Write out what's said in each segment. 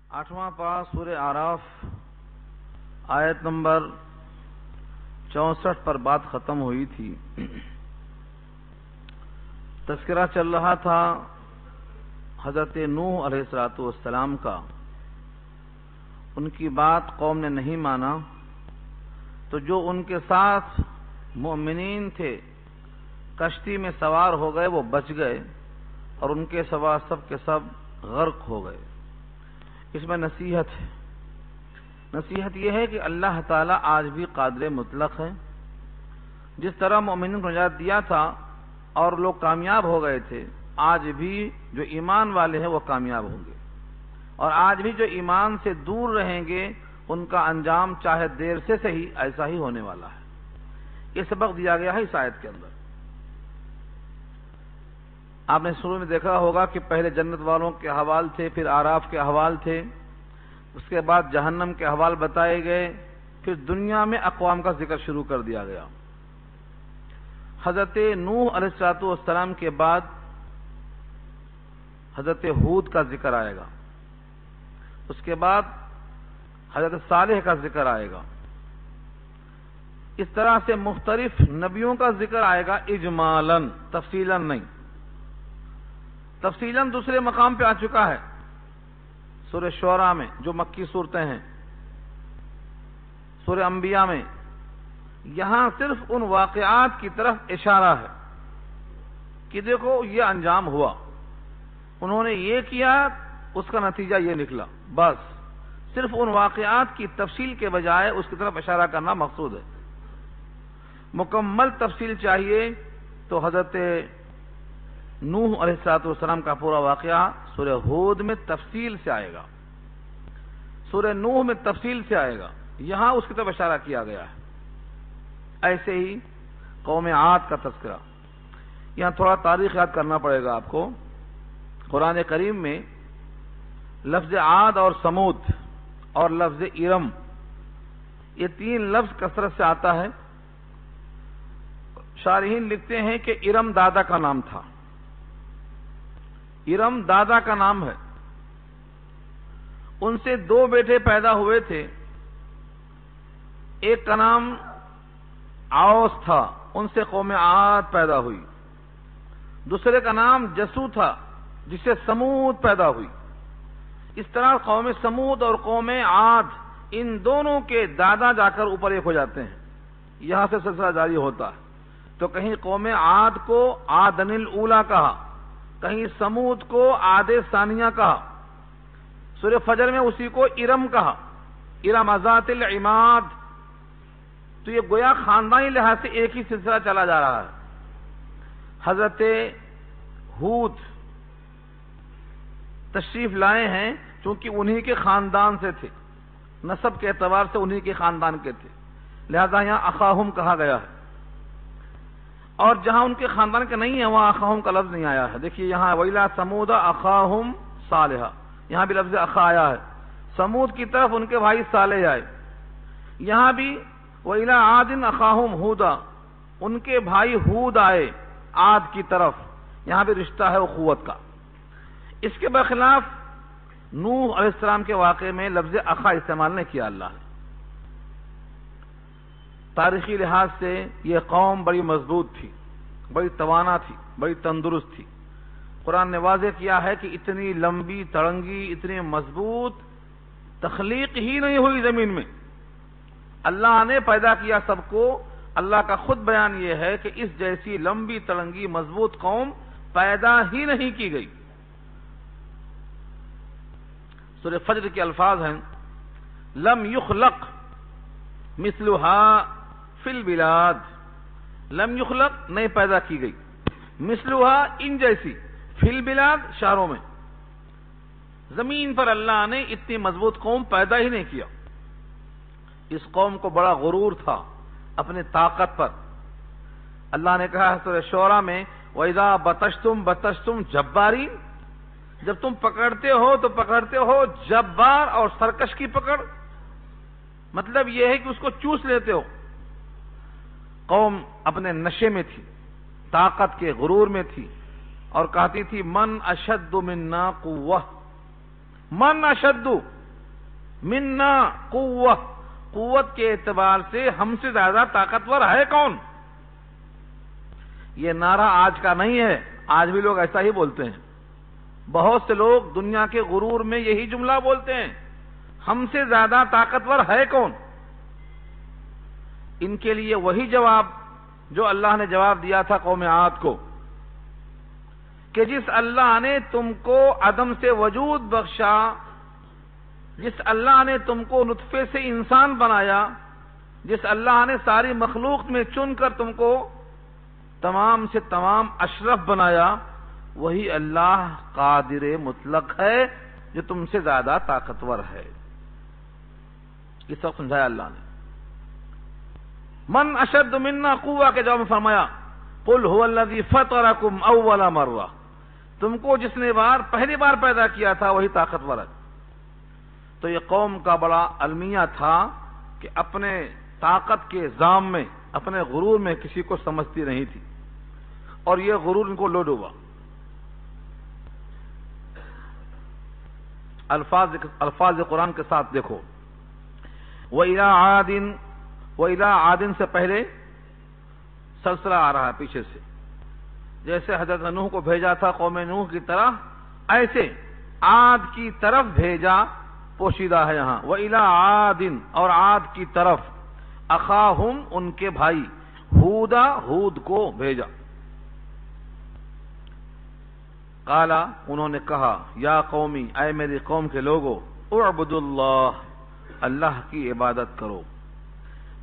8واں پارہ سورہ اعراف آیت نمبر 64 پر بات ختم ہوئی تھی۔ تذکرہ چل رہا تھا حضرت نوح علیہ السلام کا۔ ان کی بات قوم نے نہیں مانا تو جو ان کے ساتھ مومنین تھے کشتی میں سوار ہو گئے، وہ بچ گئے اور ان کے سوا سب کے سب غرق ہو گئے۔ اس میں نصیحت ہے۔ نصیحت یہ ہے کہ اللہ تعالیٰ آج بھی قادر مطلق ہے۔ جس طرح مومنین کو نجات دیا تھا اور لوگ کامیاب ہو گئے تھے، آج بھی جو ایمان والے ہیں وہ کامیاب ہوں گے، اور آج بھی جو ایمان سے دور رہیں گے ان کا انجام چاہے دیر سے صحیح ایسا ہی ہونے والا ہے۔ یہ سبق دیا گیا ہے اس آیت کے اندر۔ آپ نے شروع میں دیکھا ہوگا کہ پہلے جنت والوں کے احوال تھے، پھر اعراف کے احوال تھے، اس کے بعد جہنم کے احوال بتائے گئے، پھر دنیا میں اقوام کا ذکر شروع کر دیا گیا۔ حضرت نوح علیہ السلام کے بعد حضرت ہود کا ذکر آئے گا، اس کے بعد حضرت صالح کا ذکر آئے گا۔ اس طرح سے مختلف نبیوں کا ذکر آئے گا، اجمالاً، تفصیلاً نہیں۔ تفصیلاً دوسرے مقام پہ آ چکا ہے سورہ شعراء میں، جو مکی صورتیں ہیں، سورہ انبیاء میں۔ یہاں صرف ان واقعات کی طرف اشارہ ہے کہ دیکھو یہ انجام ہوا، انہوں نے یہ کیا، اس کا نتیجہ یہ نکلا، بس صرف ان واقعات کی تفصیل کے بجائے اس کی طرف اشارہ کرنا مقصود ہے۔ مکمل تفصیل چاہیے تو حضرت نوح علیہ السلام کا پورا واقعہ سورہ ہود میں تفصیل سے آئے گا، سورہ نوح میں تفصیل سے آئے گا، یہاں اس کی طرف اشارہ کیا گیا ہے۔ ایسے ہی قوم عاد کا تذکرہ، یہاں تھوڑا تاریخ یاد کرنا پڑے گا آپ کو۔ قرآن کریم میں لفظ عاد اور سمود اور لفظ ارم، یہ تین لفظ کثرت سے آتا ہے۔ شارحین لکھتے ہیں کہ ارم دادا کا نام تھا، ارم دادا کا نام ہے۔ ان سے دو بیٹے پیدا ہوئے تھے، ایک کا نام آوس تھا، ان سے قوم عاد پیدا ہوئی۔ دوسرے کا نام جسو تھا، جس سے سمود پیدا ہوئی۔ اس طرح قوم سمود اور قوم عاد، ان دونوں کے دادا جا کر اوپر ایک ہو جاتے ہیں، یہاں سے سلسلہ جاری ہوتا ہے۔ تو کہیں قوم عاد کو عادن الاولیٰ کہا، کہیں سمود کو عاد ثانیہ کہا، سورہ فجر میں اسی کو ارم کہا، ارم ذات العماد۔ تو یہ گویا خاندانی لحاظ سے ایک ہی سلسلہ چلا جا رہا ہے۔ حضرت ہود تشریف لائے ہیں چونکہ انہی کے خاندان سے تھے، نسب کے اعتبار سے انہی کے خاندان کے تھے، لہذا یہاں اخاہم کہا گیا ہے۔ اور جہاں ان کے خاندان کے نہیں ہے وہاں اخاہم کا لفظ نہیں آیا ہے۔ دیکھیے یہاں وَإِلَىٰ ثَمُودَ أَخَاهُمْ صَالِحًا، یہاں بھی لفظ اخا آیا ہے، سمود کی طرف ان کے بھائی صالح آئے۔ یہاں بھی وَإِلَىٰ عَادٍ أَخَاهُمْ هُودًا، ان کے بھائی ہود آئے عاد کی طرف، یہاں بھی رشتہ ہے اخوت کا۔ اس کے برخلاف نوح علیہ السلام کے واقعے میں لفظ اخا استعمال نہیں کیا اللہ نے۔ تاریخی لحاظ سے یہ قوم بڑی مضبوط تھی، بڑی توانا تھی، بڑی تندرست تھی۔ قرآن نے واضح کیا ہے کہ اتنی لمبی تڑنگی، اتنی مضبوط تخلیق ہی نہیں ہوئی زمین میں، اللہ نے پیدا کیا سب کو۔ اللہ کا خود بیان یہ ہے کہ اس جیسی لمبی تڑنگی مضبوط قوم پیدا ہی نہیں کی گئی۔ سورہ فجر کے الفاظ ہیں، لم یخلق مثلها فی البلاد، لم یخلق نہیں پیدا کی گئی، مثلها ان جیسی، فی البلاد شہروں میں، زمین پر اللہ نے اتنی مضبوط قوم پیدا ہی نہیں کیا۔ اس قوم کو بڑا غرور تھا اپنے طاقت پر۔ اللہ نے کہا ہے سورہ شعراء میں، وَإِذَا بَطَشْتُمْ بَطَشْتُمْ جَبَّارِينَ، جب تم پکڑتے ہو تو پکڑتے ہو جبار اور سرکش کی پکڑ، مطلب یہ ہے کہ اس کو چوس لیتے ہو۔ قوم اپنے نشے میں تھی، طاقت کے غرور میں تھی، اور کہتی تھی من اشد منا قوہ، من اشد، منا قوت کے اعتبار سے ہم سے زیادہ طاقتور ہے کون؟ یہ نعرہ آج کا نہیں ہے، آج بھی لوگ ایسا ہی بولتے ہیں. بہت سے لوگ دنیا کے غرور میں یہی جملہ بولتے ہیں، ہم سے زیادہ طاقتور ہے کون؟ ان کے لیے وہی جواب جو اللہ نے جواب دیا تھا قوم عاد کو، کہ جس اللہ نے تم کو عدم سے وجود بخشا، جس اللہ نے تم کو نطفے سے انسان بنایا، جس اللہ نے ساری مخلوق میں چن کر تم کو تمام سے تمام اشرف بنایا، وہی اللہ قادر مطلق ہے جو تم سے زیادہ طاقتور ہے. اس وقت سمجھایا اللہ نے. من اشد منا قوہ کے جواب میں فرمایا قل هو الذی فطرکم اول مرہ، تم کو جس نے پہلی بار پیدا کیا تھا وہی طاقتور ہے. تو یہ قوم کا بڑا المیہ تھا کہ اپنے طاقت کے ظام میں، اپنے غرور میں کسی کو سمجھتی نہیں تھی، اور یہ غرور ان کو لو ڈوبا. الفاظ قرآن کے ساتھ دیکھو، وَإِلَىٰ عَادٍ سے پہلے سلسلہ آ رہا ہے پیچھے سے. جیسے حضرت نوح کو بھیجا تھا قوم نوح کی طرح، ایسے عاد کی طرف بھیجا، پوشیدہ ہے یہاں. وَإِلَىٰ عَادٍ، اور عاد کی طرف، اخاہم ان کے بھائی، ہود کو بھیجا. قالا انہوں نے کہا، یا قومی، اے میری قوم کے لوگو، اعبدوا اللہ، اللہ کی عبادت کرو.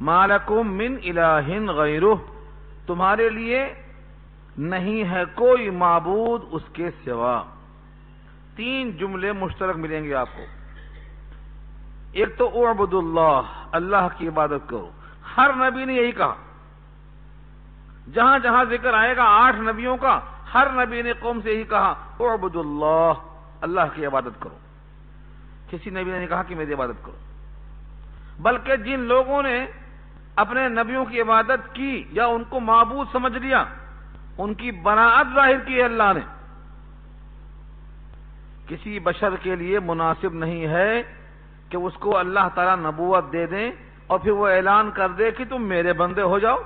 ما لکم من الہ غیرہ، تمہارے لیے نہیں ہے کوئی معبود اس کے سوا. 3 جملے مشترک ملیں گے آپ کو. ایک تو اعبدوا اللہ، اللہ کی عبادت کرو. ہر نبی نے یہی کہا، جہاں جہاں ذکر آئے گا 8 نبیوں کا، ہر نبی نے قوم سے یہی کہا اعبدوا اللہ، اللہ کی عبادت کرو. کسی نبی نے نہیں کہا کہ میری عبادت کرو، بلکہ جن لوگوں نے اپنے نبیوں کی عبادت کی یا ان کو معبود سمجھ لیا، ان کی براءت ظاہر کی ہے اللہ نے. کسی بشر کے لیے مناسب نہیں ہے کہ اس کو اللہ تعالیٰ نبوت دے دیں اور پھر وہ اعلان کر دے کہ تم میرے بندے ہو جاؤ،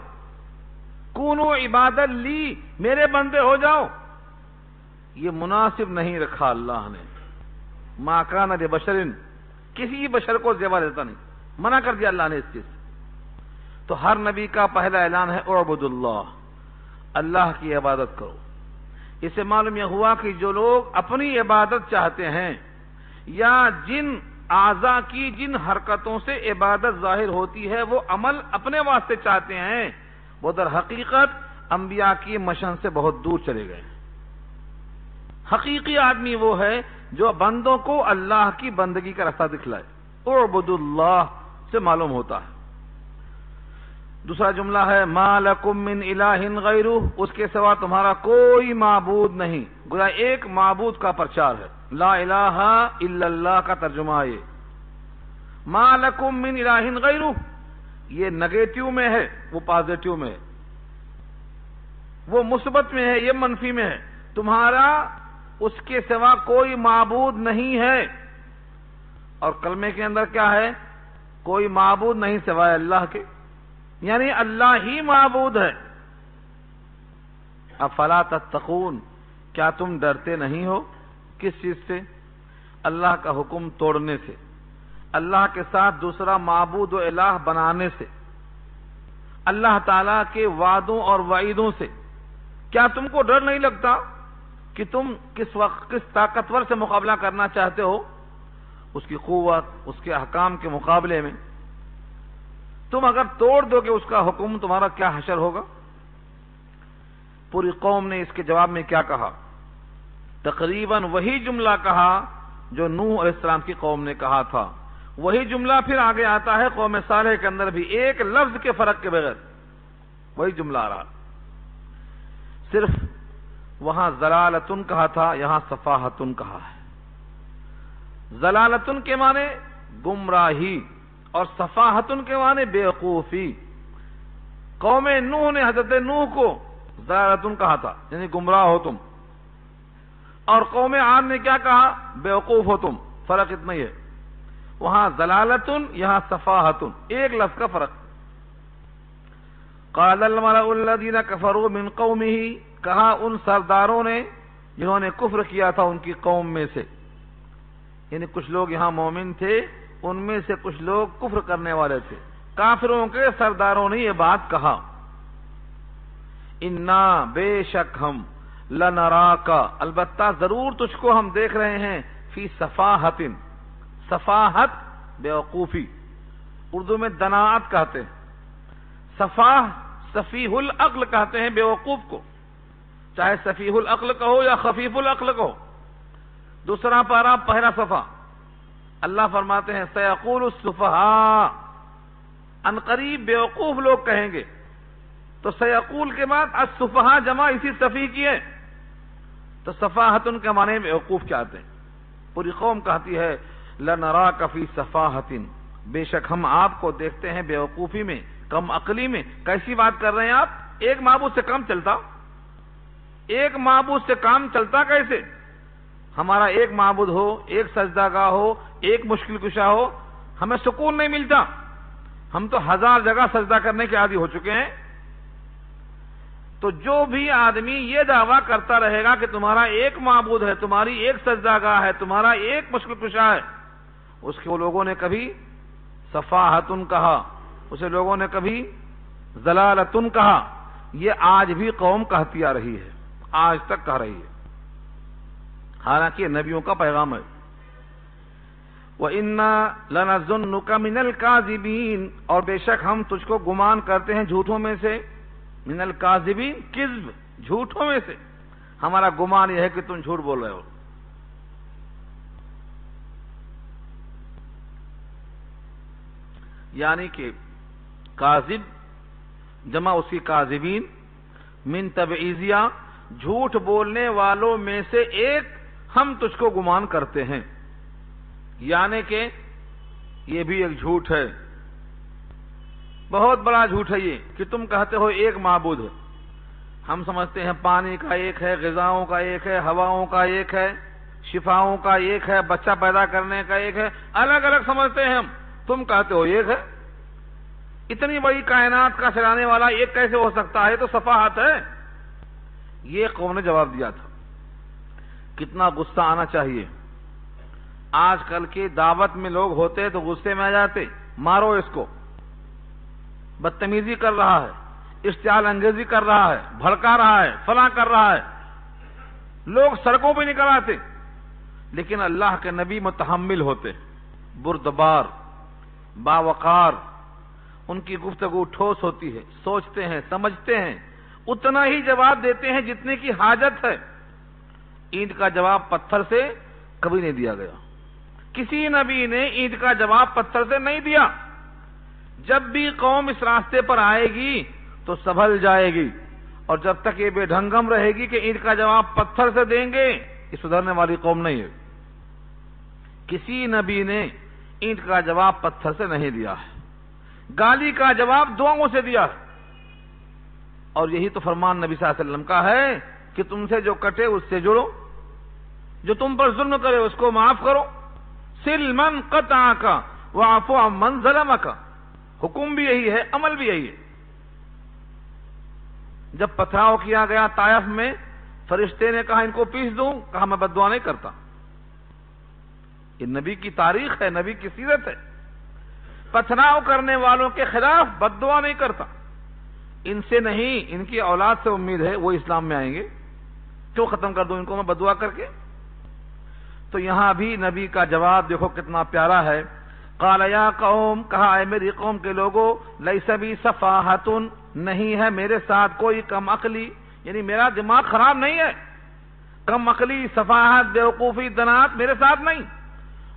کونو عبادت لی، میرے بندے ہو جاؤ. یہ مناسب نہیں رکھا اللہ نے. ما کان لبشر، کسی بشر کو زیبا دیتا نہیں، منع کر دیا اللہ نے اس چیز سے. تو ہر نبی کا پہلا اعلان ہے اعبدوا اللہ، اللہ کی عبادت کرو. اس سے معلوم یہ ہوا کہ جو لوگ اپنی عبادت چاہتے ہیں یا جن اعضاء کی جن حرکتوں سے عبادت ظاہر ہوتی ہے وہ عمل اپنے واسطے چاہتے ہیں، وہ در حقیقت انبیاء کی مشن سے بہت دور چلے گئے. حقیقی آدمی وہ ہے جو بندوں کو اللہ کی بندگی کا راستہ دکھلائے. اعبدوا اللہ سے معلوم ہوتا ہے. دوسرا جملہ ہے ما لکم من الہ غیرہ، اس کے سوا تمہارا کوئی معبود نہیں. گویا ایک معبود کا پرچار ہے. لا الہ الا اللہ کا ترجمہ ہے. ما لکم من الہ غیرہ، یہ نگیٹیو میں ہے، وہ پازیٹیو میں ہے، وہ مثبت میں ہے، یہ منفی میں ہے. تمہارا اس کے سوا کوئی معبود نہیں ہے. اور کلمے کے اندر کیا ہے؟ کوئی معبود نہیں سوائے اللہ کے، یعنی اللہ ہی معبود ہے. افلا تتقون، کیا تم ڈرتے نہیں ہو؟ کس چیز سے؟ اللہ کا حکم توڑنے سے، اللہ کے ساتھ دوسرا معبود و الہ بنانے سے، اللہ تعالی کے وعدوں اور وعیدوں سے. کیا تم کو ڈر نہیں لگتا کہ تم کس طاقتور سے مقابلہ کرنا چاہتے ہو؟ اس کی قوت، اس کے احکام کے مقابلے میں تم اگر توڑ دو گے اس کا حکم، تمہارا کیا حشر ہوگا؟ پوری قوم نے اس کے جواب میں کیا کہا؟ تقریباً وہی جملہ کہا جو نوح علیہ السلام کی قوم نے کہا تھا. وہی جملہ پھر آگے آتا ہے قوم صالح کے اندر بھی، ایک لفظ کے فرق کے بغیر وہی جملہ آ رہا. صرف وہاں ضلالتن کہا تھا، یہاں صفاحتن کہا ہے. ضلالتن کے معنی گمراہی اور صفاحتن کے معنی بیوقوفی. قوم نوح نے حضرت نوح کو ضلالتن کہا تھا، یعنی گمراہ ہو تم، اور قوم عاد نے کیا کہا؟ بیوقوف ہو تم. فرق اتنا ہی ہے. وہاں ضلالتن، یہاں صفاحتن، ایک لفظ کا فرق۔ قال الملأ الذین کفروا من قومہ، کہا ان سرداروں نے جنہوں نے کفر کیا تھا ان کی قوم میں سے، یعنی کچھ لوگ یہاں مومن تھے، ان میں سے کچھ لوگ کفر کرنے والے تھے، کافروں کے سرداروں نے یہ بات کہا، انا بے شک ہم، لنراک البتہ ضرور تجھ کو ہم دیکھ رہے ہیں، فی صفاحت، صفاحت بیوقوفی، اردو میں دناعت کہتے ہیں، سفیہ العقل کہتے ہیں بیوقوف کو، چاہے سفیہ العقل کہو یا خفیف العقل کہو۔ دوسرا پارا پہلا صفحہ، اللہ فرماتے ہیں سیقول السفہاء، ان قریب بیوقوف لوگ کہیں گے، تو سیقول کے بعد السفہاء جمع اسی سفیہ کی ہے، تو صفاحتن کے معنی بیوقوف کیا آتے ہیں۔ پوری قوم کہتی ہے لنراک فی صفاحت، بے شک ہم آپ کو دیکھتے ہیں بیوقوفی میں، کم عقلی میں۔ کیسی بات کر رہے ہیں آپ؟ ایک معبود سے کام چلتا، ایک معبود سے کام چلتا کیسے؟ ہمارا ایک معبود ہو، ایک سجدہ گاہ ہو، ایک مشکل کشا ہو، ہمیں سکون نہیں ملتا، ہم تو 1000 جگہ سجدہ کرنے کے عادی ہو چکے ہیں۔ تو جو بھی آدمی یہ دعویٰ کرتا رہے گا کہ تمہارا ایک معبود ہے، تمہاری ایک سجدہ گاہ ہے، تمہارا ایک مشکل کشا ہے، اس کو لوگوں نے کبھی صفاحتن کہا، اسے لوگوں نے کبھی ضلالتن کہا۔ یہ آج بھی قوم کہتی آ رہی ہے، آج تک کہہ رہی ہے، حالانکہ یہ نبیوں کا پیغام ہے۔ وَإِنَّا لَنَظُنُّكَ مِنَ الْكَاذِبِينَ، اور بے شک ہم تجھ کو گمان کرتے ہیں جھوٹوں میں سے، من الکاذبین، کذب، جھوٹوں میں سے، ہمارا گمان یہ ہے کہ تم جھوٹ بول رہے ہو۔ یعنی کہ کاذب جمع اسی کاذبین، من تبعیضیہ، جھوٹ بولنے والوں میں سے ایک ہم تجھ کو گمان کرتے ہیں، یعنی کہ یہ بھی ایک جھوٹ ہے، بہت بڑا جھوٹ ہے یہ کہ تم کہتے ہو ایک معبود ہے۔ ہم سمجھتے ہیں پانی کا ایک ہے، غذاؤں کا ایک ہے، ہواؤں کا ایک ہے، شفاؤں کا ایک ہے، بچہ پیدا کرنے کا ایک ہے، الگ الگ سمجھتے ہیں ہم، تم کہتے ہو ایک ہے۔ اتنی بڑی کائنات کا چلانے والا ایک کیسے ہو سکتا ہے؟ تو صفاحت ہے۔ یہ قوم نے جواب دیا تھا۔ کتنا غصہ آنا چاہیے۔ آج کل کی دعوت میں لوگ ہوتے تو غصے میں آ جاتے، مارو اس کو، بدتمیزی کر رہا ہے، اشتعال انگیزی کر رہا ہے، بھڑکا رہا ہے، فلاں کر رہا ہے، لوگ سڑکوں پہ نکل آتے۔ لیکن اللہ کے نبی متحمل ہوتے، بردبار، باوقار، ان کی گفتگو ٹھوس ہوتی ہے، سوچتے ہیں، سمجھتے ہیں، اتنا ہی جواب دیتے ہیں جتنے کی حاجت ہے۔ اینٹ کا جواب پتھر سے کبھی نہیں دیا گیا، کسی نبی نے اینٹ کا جواب پتھر سے نہیں دیا۔ جب بھی قوم اس راستے پر آئے گی تو سنبھل جائے گی، اور جب تک یہ بے ڈھنگم رہے گی کہ اینٹ کا جواب پتھر سے دیں گے، یہ سدھرنے والی قوم نہیں ہے۔ کسی نبی نے اینٹ کا جواب پتھر سے نہیں دیا ہے، گالی کا جواب دعاؤں سے دیا ہے۔ اور یہی تو فرمان نبی صلی اللہ علیہ وسلم کا ہے کہ تم سے جو کٹے اس سے جڑو، جو تم پر ظلم کرے اس کو معاف کرو، سل من قطعک واعف عن من ظلمک۔ حکم بھی یہی ہے، عمل بھی یہی ہے۔ جب پتھراؤ کیا گیا طائف میں، فرشتے نے کہا ان کو پیس دوں، کہا میں بد دعا نہیں کرتا۔ یہ نبی کی تاریخ ہے، نبی کی سیرت ہے، پتھراؤ کرنے والوں کے خلاف بد دعا نہیں کرتا۔ ان سے نہیں، ان کی اولاد سے امید ہے وہ اسلام میں آئیں گے، کیوں ختم کر دوں ان کو میں بد دعا کر کے؟ تو یہاں بھی نبی کا جواب دیکھو کتنا پیارا ہے۔ قال یا قوم، کہا اے میری قوم کے لوگوں، لیس بی صفاحت، نہیں ہے میرے ساتھ کوئی کم عقلی، یعنی میرا دماغ خراب نہیں ہے، کم عقلی، صفاحت، بیوقوفی، دنات میرے ساتھ نہیں،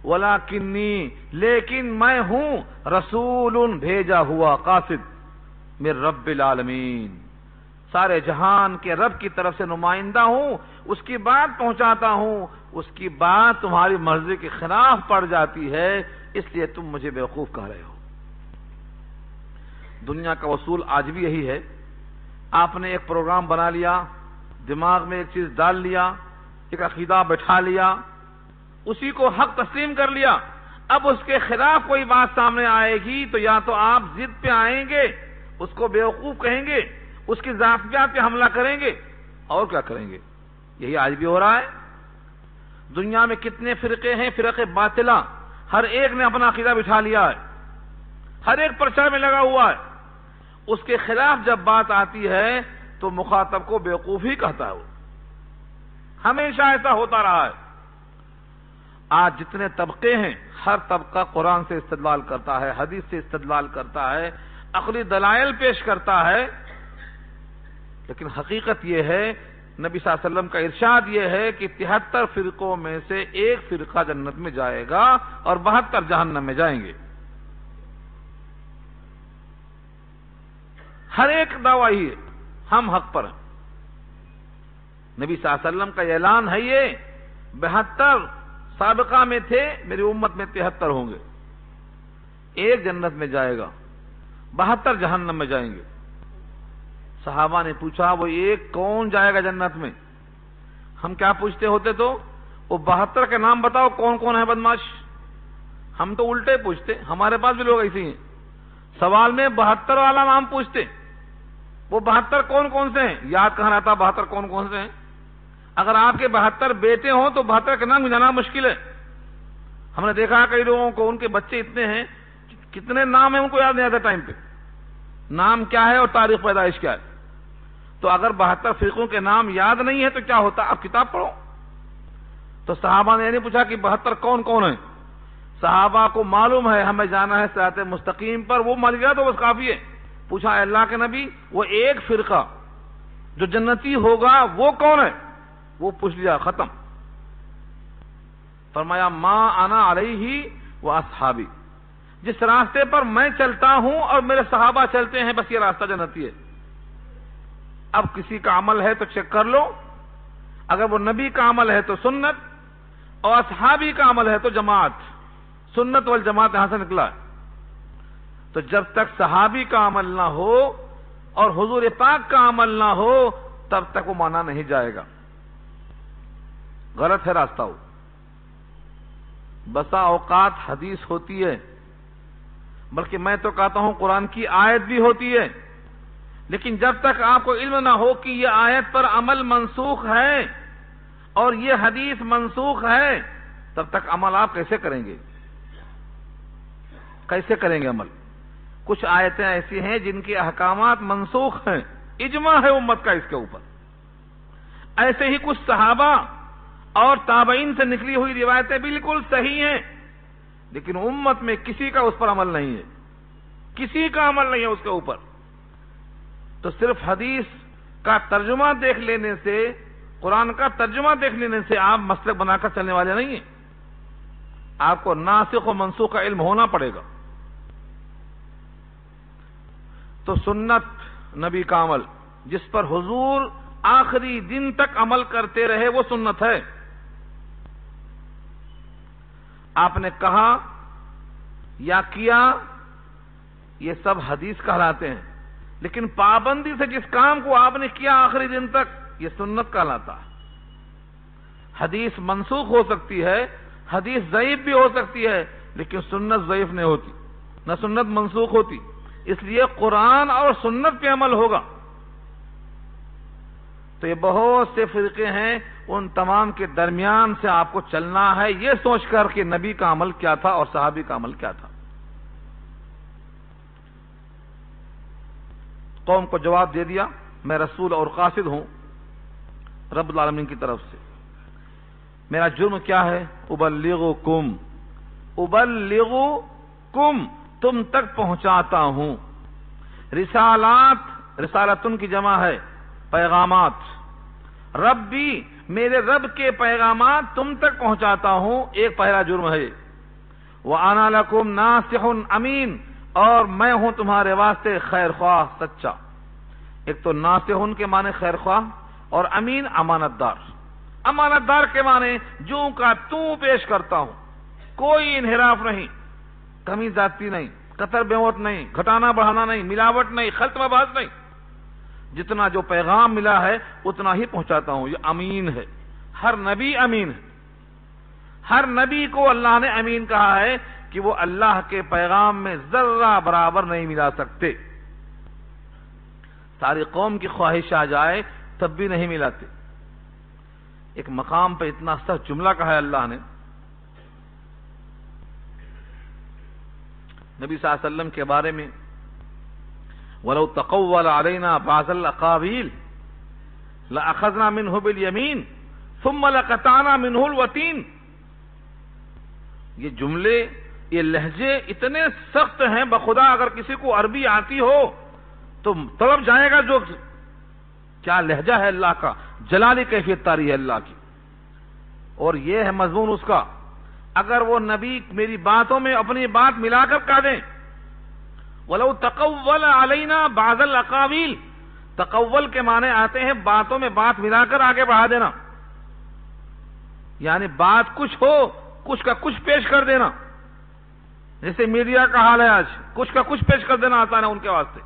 ولکنی، لیکن میں ہوں رسول، بھیجا ہوا، قاصد من رب العالمین، سارے جہان کے رب کی طرف سے نمائندہ ہوں، اس کی بات پہنچاتا ہوں، اس کی بات تمہاری مرضی کے خلاف پڑ جاتی ہے، اس لیے تم مجھے بیوقوف کہہ رہے ہو۔ دنیا کا اصول آج بھی یہی ہے، آپ نے ایک پروگرام بنا لیا، دماغ میں ایک چیز ڈال لیا، ایک عقیدہ بٹھا لیا، اسی کو حق تسلیم کر لیا، اب اس کے خلاف کوئی بات سامنے آئے گی تو یا تو آپ ضد پہ آئیں گے، اس کو بیوقوف کہیں گے، اس کی ذاتیات پہ حملہ کریں گے، اور کیا کریں گے؟ یہی آج بھی ہو رہا ہے۔ دنیا میں کتنے فرقے ہیں، فرقے باطلہ، ہر ایک نے اپنا عقیدہ بٹھا لیا ہے، ہر ایک پرچار میں لگا ہوا ہے۔ اس کے خلاف جب بات آتی ہے تو مخاطب کو بیوقوف ہی کہتا ہے وہ۔ ہمیشہ ایسا ہوتا رہا ہے۔ آج جتنے طبقے ہیں، ہر طبقہ قرآن سے استدلال کرتا ہے، حدیث سے استدلال کرتا ہے، عقلی دلائل پیش کرتا ہے، لیکن حقیقت یہ ہے، نبی صلی اللہ علیہ وسلم کا ارشاد یہ ہے کہ 73 فرقوں میں سے ایک فرقہ جنت میں جائے گا اور 72 جہنم میں جائیں گے۔ ہر ایک دعویٰ ہی ہے، ہم حق پر ہیں۔ نبی صلی اللہ علیہ وسلم کا اعلان ہے، یہ 72 سابقہ میں تھے، میری امت میں 73 ہوں گے، ایک جنت میں جائے گا، 72 جہنم میں جائیں گے۔ صحابہ نے پوچھا وہ ایک کون جائے گا جنت میں؟ ہم کیا پوچھتے ہوتے تو وہ 72 کے نام بتاؤ کون کون ہے بدماش۔ ہم تو الٹے پوچھتے، ہمارے پاس بھی لوگ ایسے ہیں، سوال میں 72 والا نام پوچھتے، وہ 72 کون کون سے ہیں؟ یاد کہاں رہتا 72 کون کون سے ہیں؟ اگر آپ کے 72 بیٹے ہوں تو 72 کا نام جانا مشکل ہے۔ ہم نے دیکھا کئی لوگوں کو ان کے بچے اتنے ہیں، کتنے نام ہیں ان کو یاد نہیں آتا ٹائم پہ، نام کیا ہے اور تاریخ پیدائش کیا ہے۔ تو اگر 72 فرقوں کے نام یاد نہیں ہے تو کیا ہوتا؟ آپ کتاب پڑھو۔ تو صحابہ نے یہ نہیں پوچھا کہ 72 کون کون ہیں، صحابہ کو معلوم ہے ہمیں جانا ہے صراط مستقیم پر، وہ مر گیا تو بس کافی ہے۔ پوچھا اے اللہ کے نبی وہ ایک فرقہ جو جنتی ہوگا وہ کون ہے؟ وہ پوچھ لیا، ختم۔ فرمایا ما انا علیہ و اصحابی، جس راستے پر میں چلتا ہوں اور میرے صحابہ چلتے ہیں بس یہ راستہ جنتی ہے۔ اب کسی کا عمل ہے تو چیک کر لو، اگر وہ نبی کا عمل ہے تو سنت، اور اصحابی کا عمل ہے تو جماعت، سنت والجماعت یہاں سے نکلا ہے۔ تو جب تک صحابی کا عمل نہ ہو اور حضور پاک کا عمل نہ ہو تب تک وہ مانا نہیں جائے گا، غلط ہے راستہ ہو۔ بسا اوقات حدیث ہوتی ہے، بلکہ میں تو کہتا ہوں قرآن کی آیت بھی ہوتی ہے، لیکن جب تک آپ کو علم نہ ہو کہ یہ آیت پر عمل منسوخ ہے اور یہ حدیث منسوخ ہے، تب تک عمل آپ کیسے کریں گے؟ کیسے کریں گے عمل؟ کچھ آیتیں ایسی ہیں جن کے احکامات منسوخ ہیں، اجماع ہے امت کا اس کے اوپر۔ ایسے ہی کچھ صحابہ اور تابعین سے نکلی ہوئی روایتیں بالکل صحیح ہیں، لیکن امت میں کسی کا اس پر عمل نہیں ہے، کسی کا عمل نہیں ہے اس کے اوپر۔ تو صرف حدیث کا ترجمہ دیکھ لینے سے، قرآن کا ترجمہ دیکھ لینے سے آپ مسلک بنا کر چلنے والے نہیں ہیں، آپ کو ناسخ و منسوخ کا علم ہونا پڑے گا۔ تو سنت نبی کا عمل جس پر حضور آخری دن تک عمل کرتے رہے وہ سنت ہے۔ آپ نے کہا یا کیا یہ سب حدیث کہلاتے ہیں، لیکن پابندی سے جس کام کو آپ نے کیا آخری دن تک یہ سنت کہلاتا ہے۔ حدیث منسوخ ہو سکتی ہے، حدیث ضعیف بھی ہو سکتی ہے، لیکن سنت ضعیف نہیں ہوتی، نہ سنت منسوخ ہوتی، اس لیے قرآن اور سنت پہ عمل ہوگا۔ تو یہ بہت سے فرقے ہیں، ان تمام کے درمیان سے آپ کو چلنا ہے یہ سوچ کر کہ نبی کا عمل کیا تھا اور صحابی کا عمل کیا تھا۔ قوم کو جواب دے دیا میں رسول اور قاصد ہوں رب العالمین کی طرف سے، میرا جرم کیا ہے؟ ابلغکم، ابلغکم تم تک پہنچاتا ہوں۔ رسالات، رسالتن کی جمع ہے پیغامات، ربی میرے رب کے پیغامات تم تک پہنچاتا ہوں، ایک پہلا جرم ہے۔ وَأَنَا لَكُمْ نَاصِحٌ امین، اور میں ہوں تمہارے واسطے خیر خواہ سچا۔ ایک تو ناصحٌ کے معنی خیر خواہ اور امین امانت دار۔ امانت دار کے معنی جو کا تو پیش کرتا ہوں، کوئی انحراف نہیں، کمی زیادتی نہیں، قطر بیوت نہیں، گھٹانا بڑھانا نہیں، ملاوٹ نہیں، خلط مباحث نہیں، جتنا جو پیغام ملا ہے اتنا ہی پہنچاتا ہوں۔ یہ امین ہے، ہر نبی امین ہے، ہر نبی کو اللہ نے امین کہا ہے کہ وہ اللہ کے پیغام میں ذرہ برابر نہیں ملا سکتے. ساری قوم کی خواہش آ جائے تب بھی نہیں ملاتے. ایک مقام پہ اتنا سخت جملہ کہا ہے اللہ نے. نبی صلی اللہ علیہ وسلم کے بارے میں وَلَوْ تَقَوَّلَ عَلَيْنَا بَعْضَ الْأَقَاوِيلِ لَأَخَذْنَا مِنْهُ بِالْيَمِينِ ثُمَّ لَقَطَعْنَا مِنْهُ الْوَتِينَ. یہ جملے، یہ لہجے اتنے سخت ہیں، بخدا اگر کسی کو عربی آتی ہو تو طرف جائے گا. جو کیا لہجہ ہے اللہ کا، جلالی کیفیت طاری ہے اللہ کی. اور یہ ہے مضمون اس کا. اگر وہ نبی میری باتوں میں اپنی بات ملا کر کہہ دیں وَلَوْ تَقَوَّلَ عَلَيْنَا بَعْضَ الْأَقَاوِيلِ، تقول کے معنی آتے ہیں باتوں میں بات ملا کر آگے بڑھا دینا، یعنی بات کچھ ہو کچھ کا کچھ پیش کر دینا. جیسے میڈیا کا حال ہے آج، کچھ کا کچھ پیش کر دینا آسان ہے ان کے واسطے.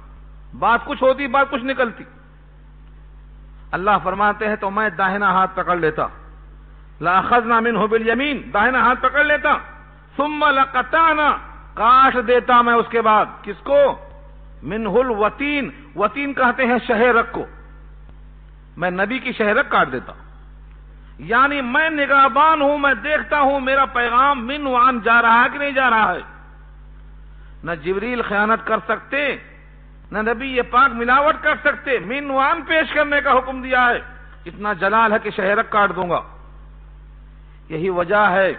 بات کچھ ہوتی، بات کچھ نکلتی. اللہ فرماتے ہیں تو میں داہنا ہاتھ پکڑ لیتا، لَأَخَذْنَا مِنْهُ بِالْيَمِينِ، داہنا ہاتھ پکڑ لیتا، ثُمَّ لَقَطَعْنَا، کاٹ دیتا میں اس کے بعد. کس کو؟ مِنْهُ الْوَتِينَ، وتین کہتے ہیں شہرک کو. میں نبی کی شہرک کاٹ دیتا. یعنی میں نگہبان ہوں، میں دیکھتا ہوں میرا پیغام من وان جا رہا ہے کہ نہیں جا رہا ہے. نہ جبریل خیانت کر سکتے، نہ نبی یہ پاک ملاوٹ کر سکتے. من وان پیش کرنے کا حکم دیا ہے. اتنا جلال ہے کہ شہرک کاٹ دوں گا. یہی وجہ ہے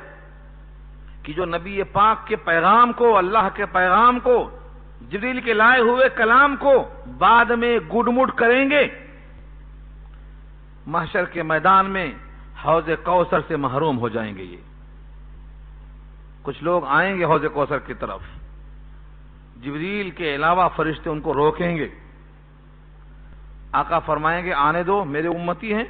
کہ جو نبی پاک کے پیغام کو، اللہ کے پیغام کو، جبریل کے لائے ہوئے کلام کو بعد میں گڈ مڈ کریں گے، محشر کے میدان میں حوض کوثر سے محروم ہو جائیں گے. یہ کچھ لوگ آئیں گے حوض کوثر کی طرف، جبریل کے علاوہ فرشتے ان کو روکیں گے. آقا فرمائیں گے آنے دو، میرے امتی ہیں.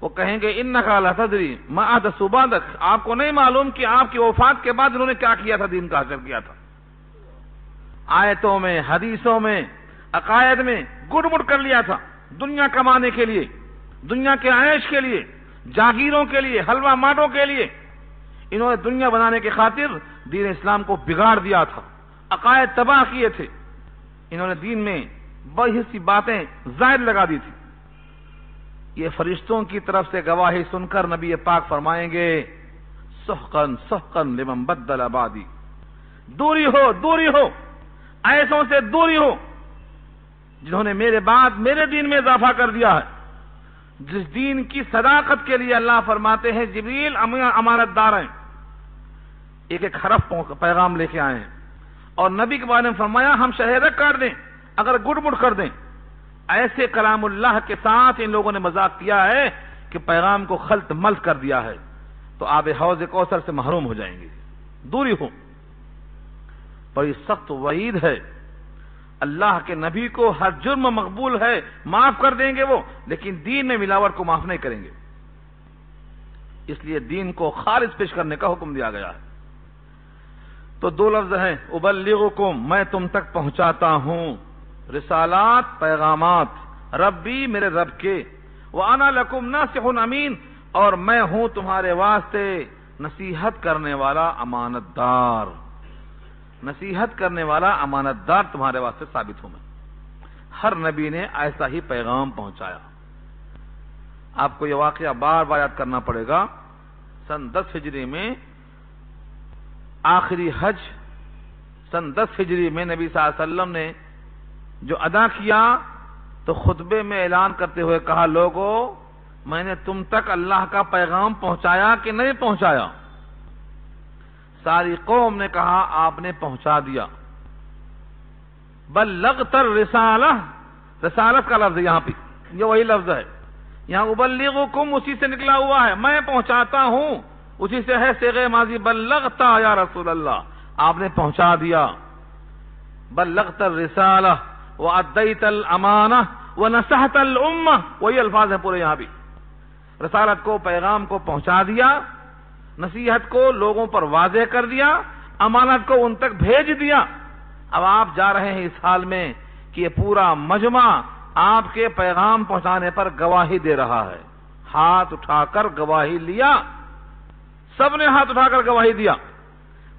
وہ کہیں گے انکا لتدری ما احدثوا بعدک، آپ کو نہیں معلوم کہ آپ کی وفات کے بعد انہوں نے کیا کیا تھا، دین کا حاصل کیا تھا. آیتوں میں، حدیثوں میں، عقائد میں گڈ مڈ کر لیا تھا. دنیا کمانے کے لیے، دنیا کے عیش کے لیے، جاگیروں کے لیے، حلوہ ماٹوں کے لیے انہوں نے دنیا بنانے کی خاطر دین اسلام کو بگاڑ دیا تھا، عقائد تباہ کیے تھے. انہوں نے دین میں بہت سی باتیں زائد لگا دی تھی. یہ فرشتوں کی طرف سے گواہی سن کر نبی پاک فرمائیں گے سحقن سحقن لمن بدل بعدی، دوری ہو، دوری ہو، ایسوں سے دوری ہو جنہوں نے میرے بعد میرے دین میں اضافہ کر دیا ہے. جس دین کی صداقت کے لیے اللہ فرماتے ہیں جبریل امانت دار ہیں، ایک ایک حرف پیغام لے کے آئے ہیں. اور نبی کے بارے میں فرمایا ہم شہرک کاٹ دیں اگر گڈ مڈ کر دیں. ایسے کلام اللہ کے ساتھ ان لوگوں نے مذاق کیا ہے کہ پیغام کو خلط ملط کر دیا ہے، تو آب حوض کوثر سے محروم ہو جائیں گے. دوری ہو. بڑی سخت وعید ہے. اللہ کے نبی کو ہر جرم مقبول ہے، معاف کر دیں گے وہ، لیکن دین میں ملاوٹ کو معاف نہیں کریں گے. اس لیے دین کو خالص پیش کرنے کا حکم دیا گیا ہے. تو دو لفظ ہیں ابلغکم، میں تم تک پہنچاتا ہوں، رسالات، پیغامات، ربی میرے رب کے، وانا لکم ناصح امین، اور میں ہوں تمہارے واسطے نصیحت کرنے والا امانت دار. نصیحت کرنے والا امانت دار تمہارے واسطے ثابت ہوں میں. ہر نبی نے ایسا ہی پیغام پہنچایا. آپ کو یہ واقعہ بار بار یاد کرنا پڑے گا. سن 10 ہجری میں آخری حج سن 10 ہجری میں نبی صلی اللہ علیہ وسلم نے جو ادا کیا تو خطبے میں اعلان کرتے ہوئے کہا لوگوں میں نے تم تک اللہ کا پیغام پہنچایا کہ نہیں پہنچایا؟ ساری قوم نے کہا آپ نے پہنچا دیا. بلغت الرسالہ، رسالت کا لفظ یہاں پہ یہ وہی لفظ ہے. یہاں ابلغکم اسی سے نکلا ہوا ہے، میں پہنچاتا ہوں اسی سے ہے صیغہ ماضی. بلغت یا رسول اللہ، آپ نے پہنچا دیا. بلغت الرسالہ وادیت الامانہ ونصحت الامہ، وہی الفاظ ہیں پورے یہاں بھی. رسالت کو، پیغام کو پہنچا دیا، نصیحت کو لوگوں پر واضح کر دیا، امانت کو ان تک بھیج دیا. اب آپ جا رہے ہیں اس حال میں کہ یہ پورا مجمع آپ کے پیغام پہنچانے پر گواہی دے رہا ہے. ہاتھ اٹھا کر گواہی لیا، سب نے ہاتھ اٹھا کر گواہی دیا.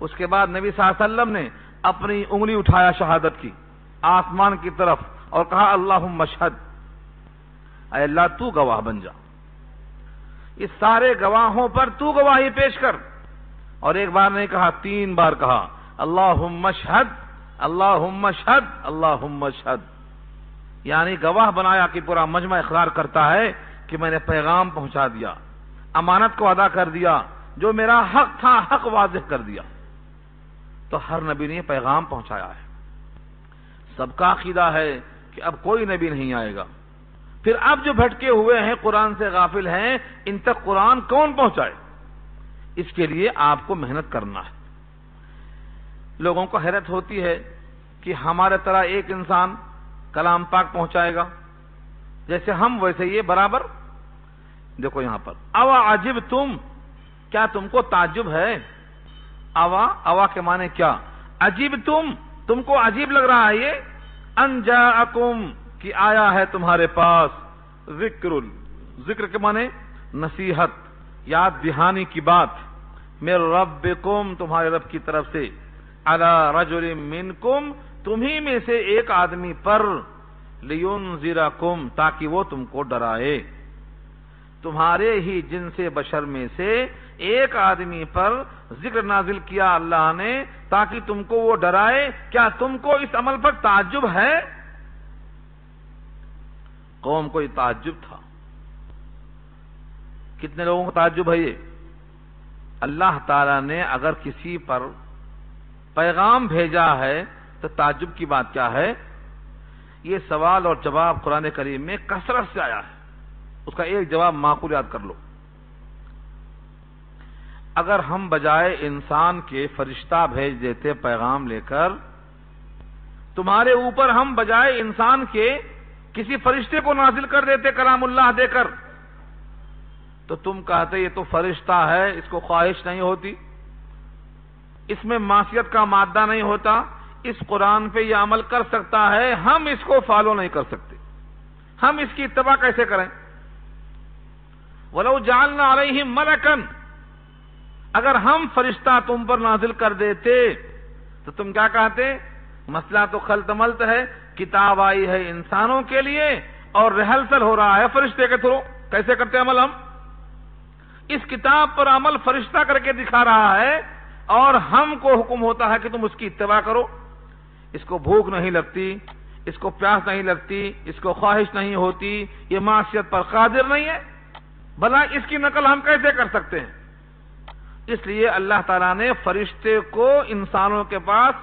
اس کے بعد نبی صلی اللہ علیہ وسلم نے اپنی انگلی اٹھایا شہادت کی آسمان کی طرف اور کہا اللہم اشہد، اے اللہ تو گواہ بن جا، اس سارے گواہوں پر تو گواہی پیش کر۔ اور ایک بار نہیں کہا، 3 بار کہا اللہم اشہد اللہم اشہد اللہم اشہد، یعنی گواہ بنایا کہ پورا مجمع اقرار کرتا ہے کہ میں نے پیغام پہنچا دیا، امانت کو ادا کر دیا، جو میرا حق تھا حق واضح کر دیا۔ تو ہر نبی نے پیغام پہنچایا ہے۔ سب کا عقیدہ ہے کہ اب کوئی نبی نہیں آئے گا، پھر اب جو بھٹکے ہوئے ہیں قرآن سے غافل ہیں، ان تک قرآن کون پہنچائے؟ اس کے لیے آپ کو محنت کرنا ہے۔ لوگوں کو حیرت ہوتی ہے کہ ہمارے طرح ایک انسان کلام پاک پہنچائے گا، جیسے ہم ویسے یہ برابر۔ دیکھو یہاں پر اوا عجب تم، کیا تم کو تعجب ہے؟ اوا کے معنی کیا؟ عجیب تم کو عجیب لگ رہا ہے یہ؟ ان جاءکم، کہ آیا ہے تمہارے پاس، ذکر کے معنی نصیحت، یاد دہانی کی بات، من ربکم، تمہارے رب کی طرف سے، علی رجل منکم، تمہیں میں سے ایک آدمی پر، لینذرکم، تاکہ وہ تم کو ڈرائے۔ تمہارے ہی جن سے بشر میں سے ایک آدمی پر ذکر نازل کیا اللہ نے تاکہ تم کو وہ ڈرائے۔ کیا تم کو اس عمل پر تعجب ہے؟ قوم کو یہ تعجب تھا۔ کتنے لوگوں کو تعجب ہے یہ؟ اللہ تعالیٰ نے اگر کسی پر پیغام بھیجا ہے تو تعجب کی بات کیا ہے؟ یہ سوال اور جواب قرآن کریم میں کثرت سے آیا ہے، اس کا ایک جواب معقول یاد کر لو۔ اگر ہم بجائے انسان کے فرشتہ بھیج دیتے پیغام لے کر، تمہارے اوپر ہم بجائے انسان کے کسی فرشتے کو نازل کر دیتے کلام اللہ دے کر، تو تم کہتے یہ تو فرشتہ ہے، اس کو خواہش نہیں ہوتی، اس میں معصیت کا مادہ نہیں ہوتا، اس قرآن پہ یہ عمل کر سکتا ہے، ہم اس کو فالو نہیں کر سکتے، ہم اس کی اتباع کیسے کریں؟ وَلَوْ جَعَلْنَا عَلَيْهِمْ مَلَكًا، اگر ہم فرشتہ تم پر نازل کر دیتے تو تم کیا کہتے؟ مسئلہ تو خلط ملط ہے، کتاب آئی ہے انسانوں کے لیے اور ریہرسل ہو رہا ہے فرشتے کے تھرو، کیسے کرتے عمل ہم؟ اس کتاب پر عمل فرشتہ کر کے دکھا رہا ہے اور ہم کو حکم ہوتا ہے کہ تم اس کی اتباع کرو۔ اس کو بھوک نہیں لگتی، اس کو پیاس نہیں لگتی، اس کو خواہش نہیں ہوتی، یہ معصیت پر قادر نہیں ہے، بھلا اس کی نقل ہم کیسے کر سکتے ہیں؟ اس لیے اللہ تعالیٰ نے فرشتے کو انسانوں کے پاس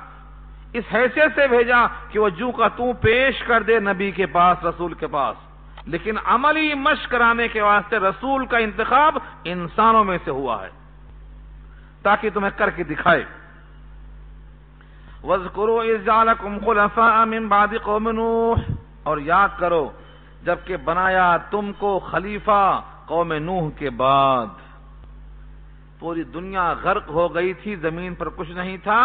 اس حیثیت سے بھیجا کہ وہ جو کا تو پیش کر دے نبی کے پاس، رسول کے پاس، لیکن عملی مشق کرانے کے واسطے رسول کا انتخاب انسانوں میں سے ہوا ہے تاکہ تمہیں کر کے دکھائے۔ وَاذْكُرُوا إِذْ جَعَلَكُمْ خُلَفَاءَ مِنْ بَعْدِ قَوْمِ نُوحٍ، اور یاد کرو جبکہ بنایا تم کو خلیفہ قوم نوح کے بعد۔ پوری دنیا غرق ہو گئی تھی، زمین پر کچھ نہیں تھا،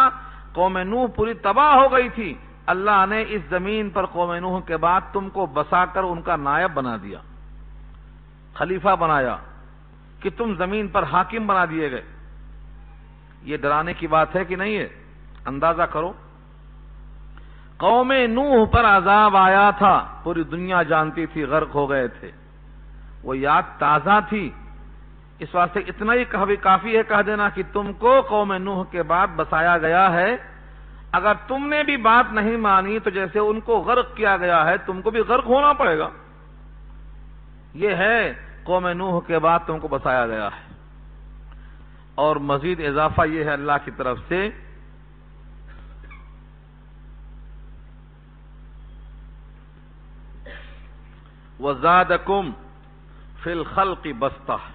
قوم نوح پوری تباہ ہو گئی تھی، اللہ نے اس زمین پر قوم نوح کے بعد تم کو بسا کر ان کا نائب بنا دیا، خلیفہ بنایا کہ تم زمین پر حاکم بنا دیے گئے۔ یہ ڈرانے کی بات ہے کہ نہیں ہے؟ اندازہ کرو، قوم نوح پر عذاب آیا تھا، پوری دنیا جانتی تھی، غرق ہو گئے تھے، وہ یاد تازہ تھی، اس واسطے اتنا ہی کافی ہے کہہ دینا کہ تم کو قوم نوح کے بعد بسایا گیا ہے۔ اگر تم نے بھی بات نہیں مانی تو جیسے ان کو غرق کیا گیا ہے تم کو بھی غرق ہونا پڑے گا۔ یہ ہے قوم نوح کے بعد تم کو بسایا گیا ہے۔ اور مزید اضافہ یہ ہے اللہ کی طرف سے، وَزَادَكُمْ فِي الْخَلْقِ بَسْطَةً،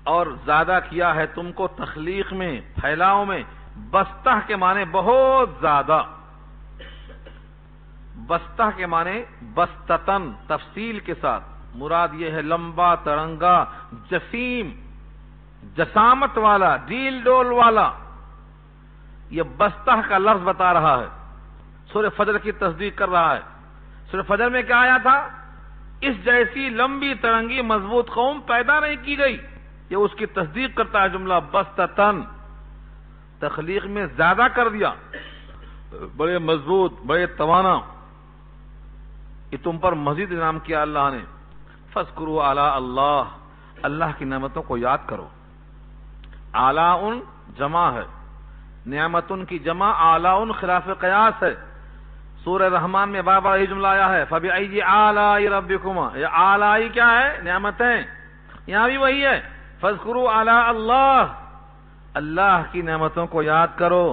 اور زیادہ کیا ہے تم کو تخلیق میں، پھیلاؤ میں۔ بستہ کے معنی بہت زیادہ، بستہ کے معنی بستتن، تفصیل کے ساتھ، مراد یہ ہے لمبا، ترنگا، جسیم، جسامت والا، ڈیل ڈول والا۔ یہ بستہ کا لفظ بتا رہا ہے، سورہ فجر کی تصدیق کر رہا ہے۔ سورہ فجر میں کیا آیا تھا؟ اس جیسی لمبی ترنگی مضبوط قوم پیدا نہیں کی گئی، یہ اس کی تصدیق کرتا ہے جملہ بستتن۔ تخلیق میں زیادہ کر دیا، بڑے مضبوط، بڑے توانا، یہ تم پر مزید انعام کیا اللہ نے۔ فاذکروا آلاء اللہ، اللہ کی نعمتوں کو یاد کرو۔ آلاء جمع ہے، نعمتن کی جمع آلاء خلاف قیاس ہے۔ سورہ رحمان میں بار بار یہ جملہ آیا ہے، فَبِأَيِّ آلَاءِ رَبِّكُمَا، یہ آلاء کیا ہے؟ نعمتیں۔ یہاں بھی وہی ہے، فاذکروا آلاء اللہ، اللہ کی نعمتوں کو یاد کرو،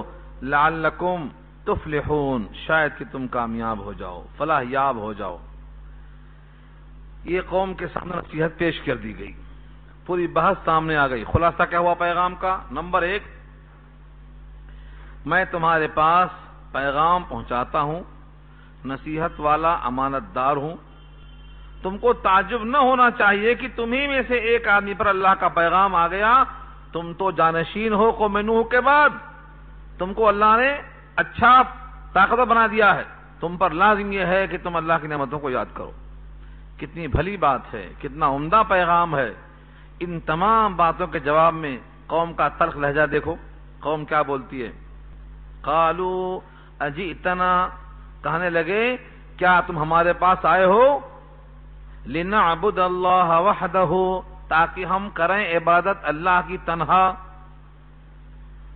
لعلکم تفلحون، شاید کہ تم کامیاب ہو جاؤ، فلاح یاب ہو جاؤ۔ یہ قوم کے سامنے نصیحت پیش کر دی گئی، پوری بحث سامنے آ گئی۔ خلاصہ کیا ہوا پیغام کا؟ نمبر 1، میں تمہارے پاس پیغام پہنچاتا ہوں، نصیحت والا امانت دار ہوں۔ تم کو تعجب نہ ہونا چاہیے کہ تمہیں میں سے ایک آدمی پر اللہ کا پیغام آ گیا، تم تو جانشین ہو قوم نوح کے بعد، تم کو اللہ نے اچھا طاقتور بنا دیا ہے، تم پر لازم یہ ہے کہ تم اللہ کی نعمتوں کو یاد کرو۔ کتنی بھلی بات ہے، کتنا عمدہ پیغام ہے۔ ان تمام باتوں کے جواب میں قوم کا تلخ لہجہ دیکھو، قوم کیا بولتی ہے۔ قالوا اجئتنا، کہنے لگے کیا تم ہمارے پاس آئے ہو، لنعبد اللہ وحدہ، تاکہ ہم کریں عبادت اللہ کی تنہا۔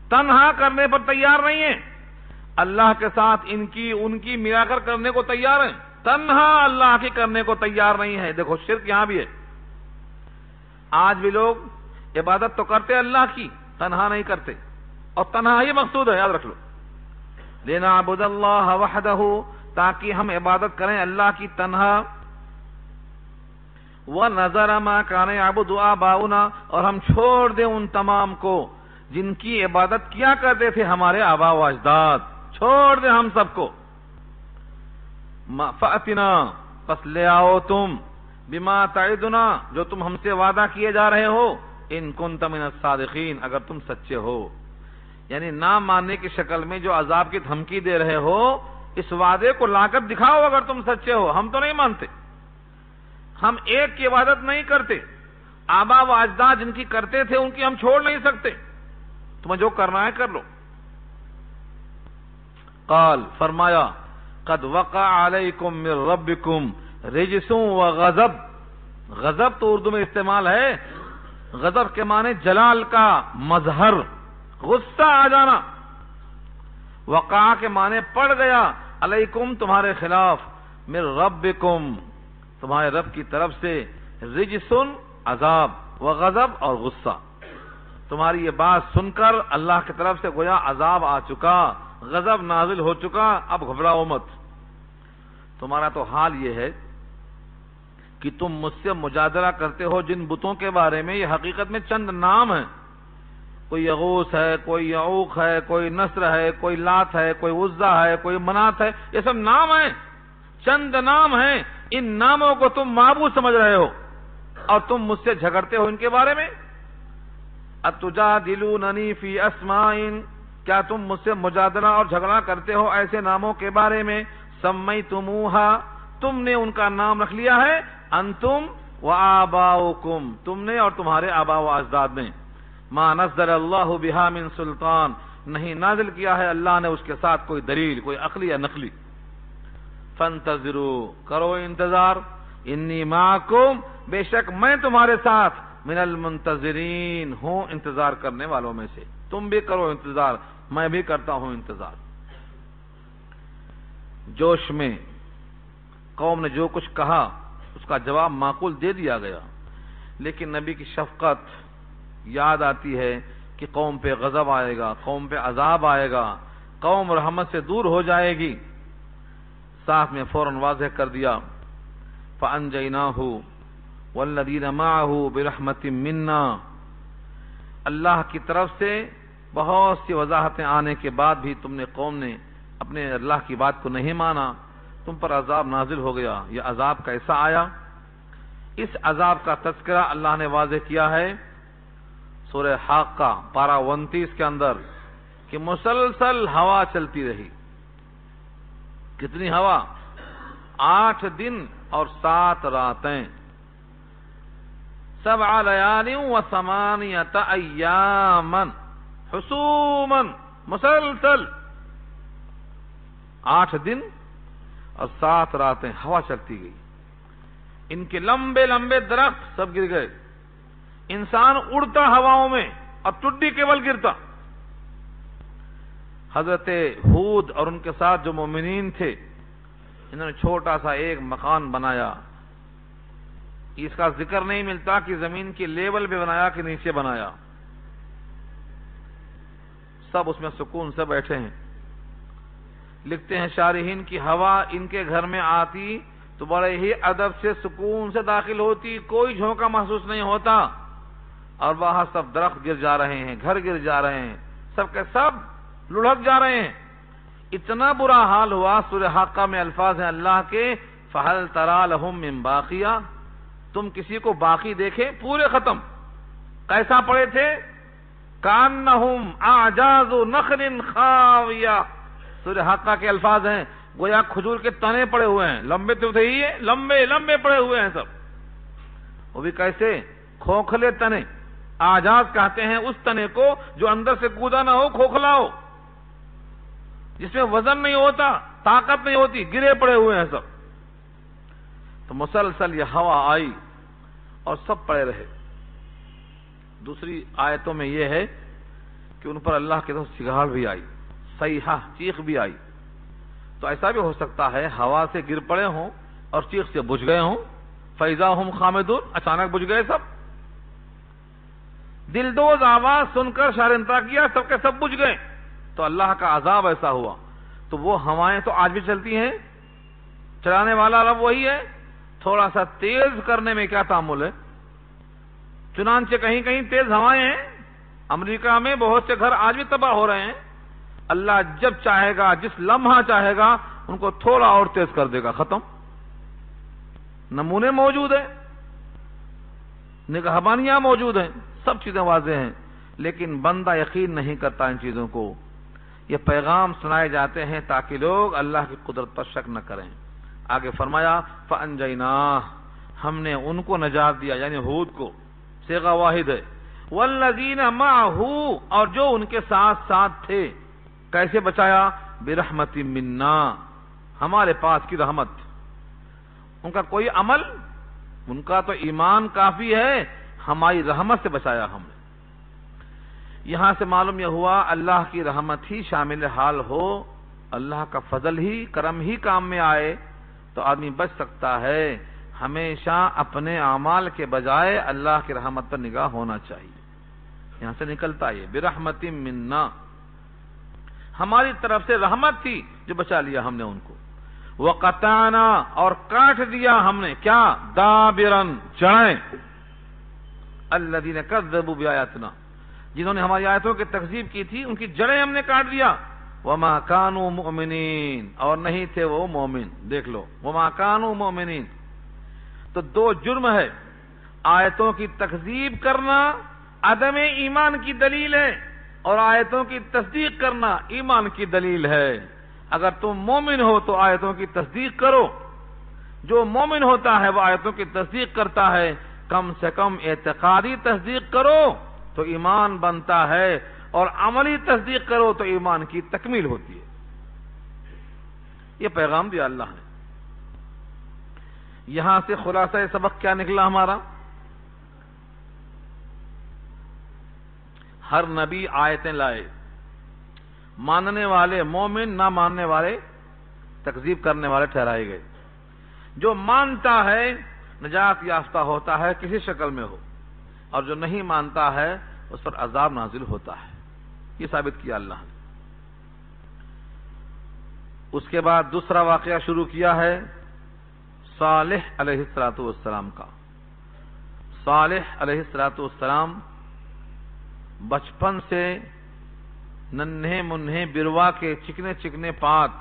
تنہا کرنے پر تیار نہیں ہیں، اللہ کے ساتھ ان کی ملا کر کرنے کو تیار ہیں، تنہا اللہ کی کرنے کو تیار نہیں ہے۔ دیکھو شرک یہاں بھی ہے، آج بھی لوگ عبادت تو کرتے اللہ کی، تنہا نہیں کرتے، اور تنہا ہی مقصود ہے، یاد رکھ لو۔ لنعبد اللہ وحدہ، تاکہ ہم عبادت کریں اللہ کی تنہا۔ وَنَذَرَ مَا كَانَ يَعْبُدُ آبَاؤُنَا، اور ہم چھوڑ دیں ان تمام کو جن کی عبادت کیا کرتے تھے ہمارے آبا و اجداد، چھوڑ دیں ہم سب کو۔ فَأْتِنَا، پس لے آؤ تم، بِمَا تَعِدُنَا، جو تم ہم سے وعدہ کیے جا رہے ہو، إِن كُنتَ مِنَ الصَّادِقِينَ، اگر تم سچے ہو، یعنی نہ ماننے کی شکل میں جو عذاب کی دھمکی دے رہے ہو، اس وعدے کو لا کر دکھاؤ اگر تم سچے ہو۔ ہم تو نہیں مانتے، ہم ایک کی عبادت نہیں کرتے، آبا و اجداد جن کی کرتے تھے ان کی ہم چھوڑ نہیں سکتے، تمہیں جو کرنا ہے کر لو۔ قال، فرمایا، قد وقع علیکم من ربکم رجس وغضب، غضب تو اردو میں استعمال ہے، غضب کے معنی جلال کا مظہر، غصہ آ جانا، وقع کے معنی پڑ گیا، علیکم تمہارے خلاف، من ربکم تمہارے رب کی طرف سے، رجسن عذاب، وغضب اور غصہ، تمہاری یہ بات سن کر اللہ کی طرف سے گویا عذاب آ چکا، غضب نازل ہو چکا، اب گھبراؤ مت۔ تمہارا تو حال یہ ہے کہ تم مجھ سے مجادلہ کرتے ہو جن بتوں کے بارے میں، یہ حقیقت میں چند نام ہیں، کوئی یغوث ہے، کوئی یعوق ہے، کوئی نصر ہے، کوئی لات ہے، کوئی عزا ہے، کوئی منات ہے، یہ سب نام ہیں، چند نام ہیں، ان ناموں کو تم معبود سمجھ رہے ہو اور تم مجھ سے جھگڑتے ہو ان کے بارے میں۔ اتجادلوننی فی اسماء، کیا تم مجھ سے مجادلہ اور جھگڑا کرتے ہو ایسے ناموں کے بارے میں، سمیتموہا، تم نے ان کا نام رکھ لیا ہے، انتم وآباؤکم، تم نے اور تمہارے آبا و اجداد نے، ما نزل اللہ بہا من سلطان، نہیں نازل کیا ہے اللہ نے اس کے ساتھ کوئی دلیل، کوئی عقلی یا نقلی۔ فانتظروا، کرو انتظار، انی معکم، بے شک میں تمہارے ساتھ، من المنتظرین، ہوں انتظار کرنے والوں میں سے، تم بھی کرو انتظار، میں بھی کرتا ہوں انتظار۔ جوش میں قوم نے جو کچھ کہا اس کا جواب معقول دے دیا گیا، لیکن نبی کی شفقت یاد آتی ہے کہ قوم پہ غضب آئے گا، قوم پہ عذاب آئے گا، قوم رحمت سے دور ہو جائے گی، ساتھ میں فوراً واضح کر دیا، فَأَنْجَيْنَاهُ وَالَّذِينَ مَعَهُ بِرَحْمَةٍ مِنَّا، اللہ کی طرف سے بہت سی وضاحتیں آنے کے بعد بھی تم نے قوم نے اپنے اللہ کی بات کو نہیں مانا، تم پر عذاب نازل ہو گیا۔ یہ عذاب کیسا آیا؟ اس عذاب کا تذکرہ اللہ نے واضح کیا ہے سورہ حاقہ پارہ 29 کے اندر، کہ مسلسل ہوا چلتی رہی۔ کتنی ہوا؟ 8 دن اور 7 راتیں، 7 لیال و 8 ایاما حسوما، مسلسل 8 دن اور 7 راتیں ہوا چلتی گئی. ان کے لمبے لمبے درخت سب گر گئے. انسان اڑتا ہواؤں میں اور ٹڈی کیول گرتا. حضرت ہود اور ان کے ساتھ جو مومنین تھے انہوں نے چھوٹا سا ایک مکان بنایا. اس کا ذکر نہیں ملتا کہ زمین کی لیول پہ بنایا کہ نیچے بنایا. سب اس میں سکون سے بیٹھے ہیں. لکھتے ہیں شارحین کی ہوا ان کے گھر میں آتی تو بڑے ہی ادب سے سکون سے داخل ہوتی, کوئی جھونکا محسوس نہیں ہوتا. اور وہاں سب درخت گر جا رہے ہیں, گھر گر جا رہے ہیں, سب کے سب لڑک جا رہے ہیں. اتنا برا حال ہوا. سورہ حاقہ میں الفاظ ہیں اللہ کے, فَهَلْ تَرَى لَهُم مِّن بَاقِيَةٍ, تم کسی کو باقی دیکھے؟ پورے ختم. کیسا پڑے تھے؟ کَأَنَّهُمْ أَعْجَازُ نَخْلٍ خَاوِيَةٍ. سورہ حاقہ کے الفاظ ہیں گویا کھجور کے تنے پڑے ہوئے ہیں. لمبے تو تھے ہی, لمبے لمبے پڑے ہوئے ہیں سب. وہ بھی کیسے؟ کھوکھلے تنے. آجاز کہتے ہیں اس تنے کو جو اندر سے کودا نہ ہو, کھوکھلا ہو, جس میں وزن نہیں ہوتا, طاقت نہیں ہوتی, گرے پڑے ہوئے ہیں سب. تو مسلسل یہ ہوا آئی اور سب پڑے رہے. دوسری آیتوں میں یہ ہے کہ ان پر اللہ کی طرف سگاڑ بھی آئی, صیحہ چیخ بھی آئی. تو ایسا بھی ہو سکتا ہے ہوا سے گر پڑے ہوں اور چیخ سے بجھ گئے ہوں. فَإِذَا هُمْ خَامِدُونَ, اچانک بجھ گئے سب. دلدوز آواز سن کر شارنتا کیا, سب کے سب بجھ گئے. تو اللہ کا عذاب ایسا ہوا. تو وہ ہوائیں تو آج بھی چلتی ہیں, چلانے والا رب وہی ہے. تھوڑا سا تیز کرنے میں کیا تعامل ہے. چنانچہ کہیں کہیں تیز ہوائیں ہیں. امریکہ میں بہت سے گھر آج بھی تباہ ہو رہے ہیں. اللہ جب چاہے گا, جس لمحہ چاہے گا, ان کو تھوڑا اور تیز کر دے گا. ختم. نمونے موجود ہیں, نگہبانیاں موجود ہیں, سب چیزیں واضح ہیں, لیکن بندہ یقین نہیں کرتا ان چیزوں کو. یہ پیغام سنائے جاتے ہیں تاکہ لوگ اللہ کی قدرت پر شک نہ کریں. آگے فرمایا فَأَنْجَيْنَاهُ, ہم نے ان کو نجات دیا, یعنی ہود کو. صیغہ واحد ہے. وَالَّذِينَ مَعَهُ, اور جو ان کے ساتھ ساتھ تھے. کیسے بچایا؟ بِرَحْمَةٍ مِّنَّا, ہمارے پاس کی رحمت. ان کا کوئی عمل, ان کا تو ایمان کافی ہے, ہماری رحمت سے بچایا ہم نے. یہاں سے معلوم یہ ہوا اللہ کی رحمت ہی شامل حال ہو, اللہ کا فضل ہی کرم ہی کام میں آئے تو آدمی بچ سکتا ہے. ہمیشہ اپنے اعمال کے بجائے اللہ کی رحمت پر نگاہ ہونا چاہیے. یہاں سے نکلتا ہے برحمت منا, ہماری طرف سے رحمت تھی جو بچا لیا ہم نے ان کو. وقطعنا, اور کاٹ دیا ہم نے کیا؟ دابرن, جڑیں. الذین کذبوا بآیاتنا, جنہوں نے ہماری آیتوں کی تکذیب کی تھی ان کی جڑیں ہم نے کاٹ دیا. وما کانوا مؤمنین, اور نہیں تھے وہ مومن. دیکھ لو, وما کانوا مؤمنین. تو 2 جرم ہے. آیتوں کی تکذیب کرنا عدم ایمان کی دلیل ہے, اور آیتوں کی تصدیق کرنا ایمان کی دلیل ہے. اگر تم مومن ہو تو آیتوں کی تصدیق کرو. جو مومن ہوتا ہے وہ آیتوں کی تصدیق کرتا ہے. کم سے کم اعتقادی تصدیق کرو تو ایمان بنتا ہے, اور عملی تصدیق کرو تو ایمان کی تکمیل ہوتی ہے. یہ پیغام دیا اللہ نے. یہاں سے خلاصہ سبق کیا نکلا ہمارا؟ ہر نبی آیتیں لائے, ماننے والے مومن, نہ ماننے والے تکذیب کرنے والے ٹھہرائے گئے. جو مانتا ہے نجات یافتہ ہوتا ہے کسی شکل میں ہو, اور جو نہیں مانتا ہے اس پر عذاب نازل ہوتا ہے. یہ ثابت کیا اللہ نے. اس کے بعد دوسرا واقعہ شروع کیا ہے صالح علیہ السلام کا. صالح علیہ السلام بچپن سے ننھے منھے بروا کے چکنے چکنے پات.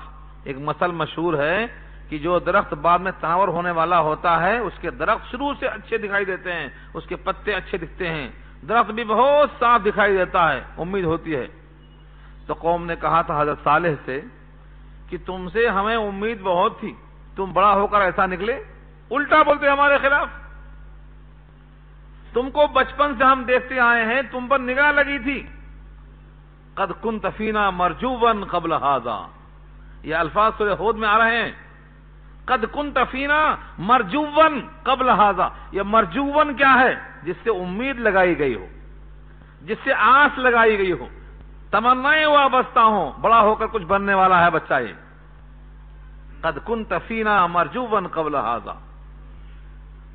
ایک مثل مشہور ہے کہ جو درخت بعد میں تناور ہونے والا ہوتا ہے اس کے درخت شروع سے اچھے دکھائی دیتے ہیں, اس کے پتے اچھے دکھتے ہیں, درخت بھی بہت صاف دکھائی دیتا ہے, امید ہوتی ہے. تو قوم نے کہا تھا حضرت صالح سے کہ تم سے ہمیں امید بہت تھی, تم بڑا ہو کر ایسا نکلے, الٹا بولتے ہمارے خلاف. تم کو بچپن سے ہم دیکھتے آئے ہیں, تم پر نگاہ لگی تھی, قد كنت فينا مرجوا قبل هذا، یہ الفاظ سورہ ہود میں آ رہے ہیں. قد كنت فينا مرجوا قبل هذا، یہ مرجوا کیا ہے؟ جس سے امید لگائی گئی ہو، جس سے آس لگائی گئی ہو، تمنائیں وابستہ ہوں، بڑا ہو کر کچھ بننے والا ہے بچہ یہ. قد كنت فينا مرجوا قبل هذا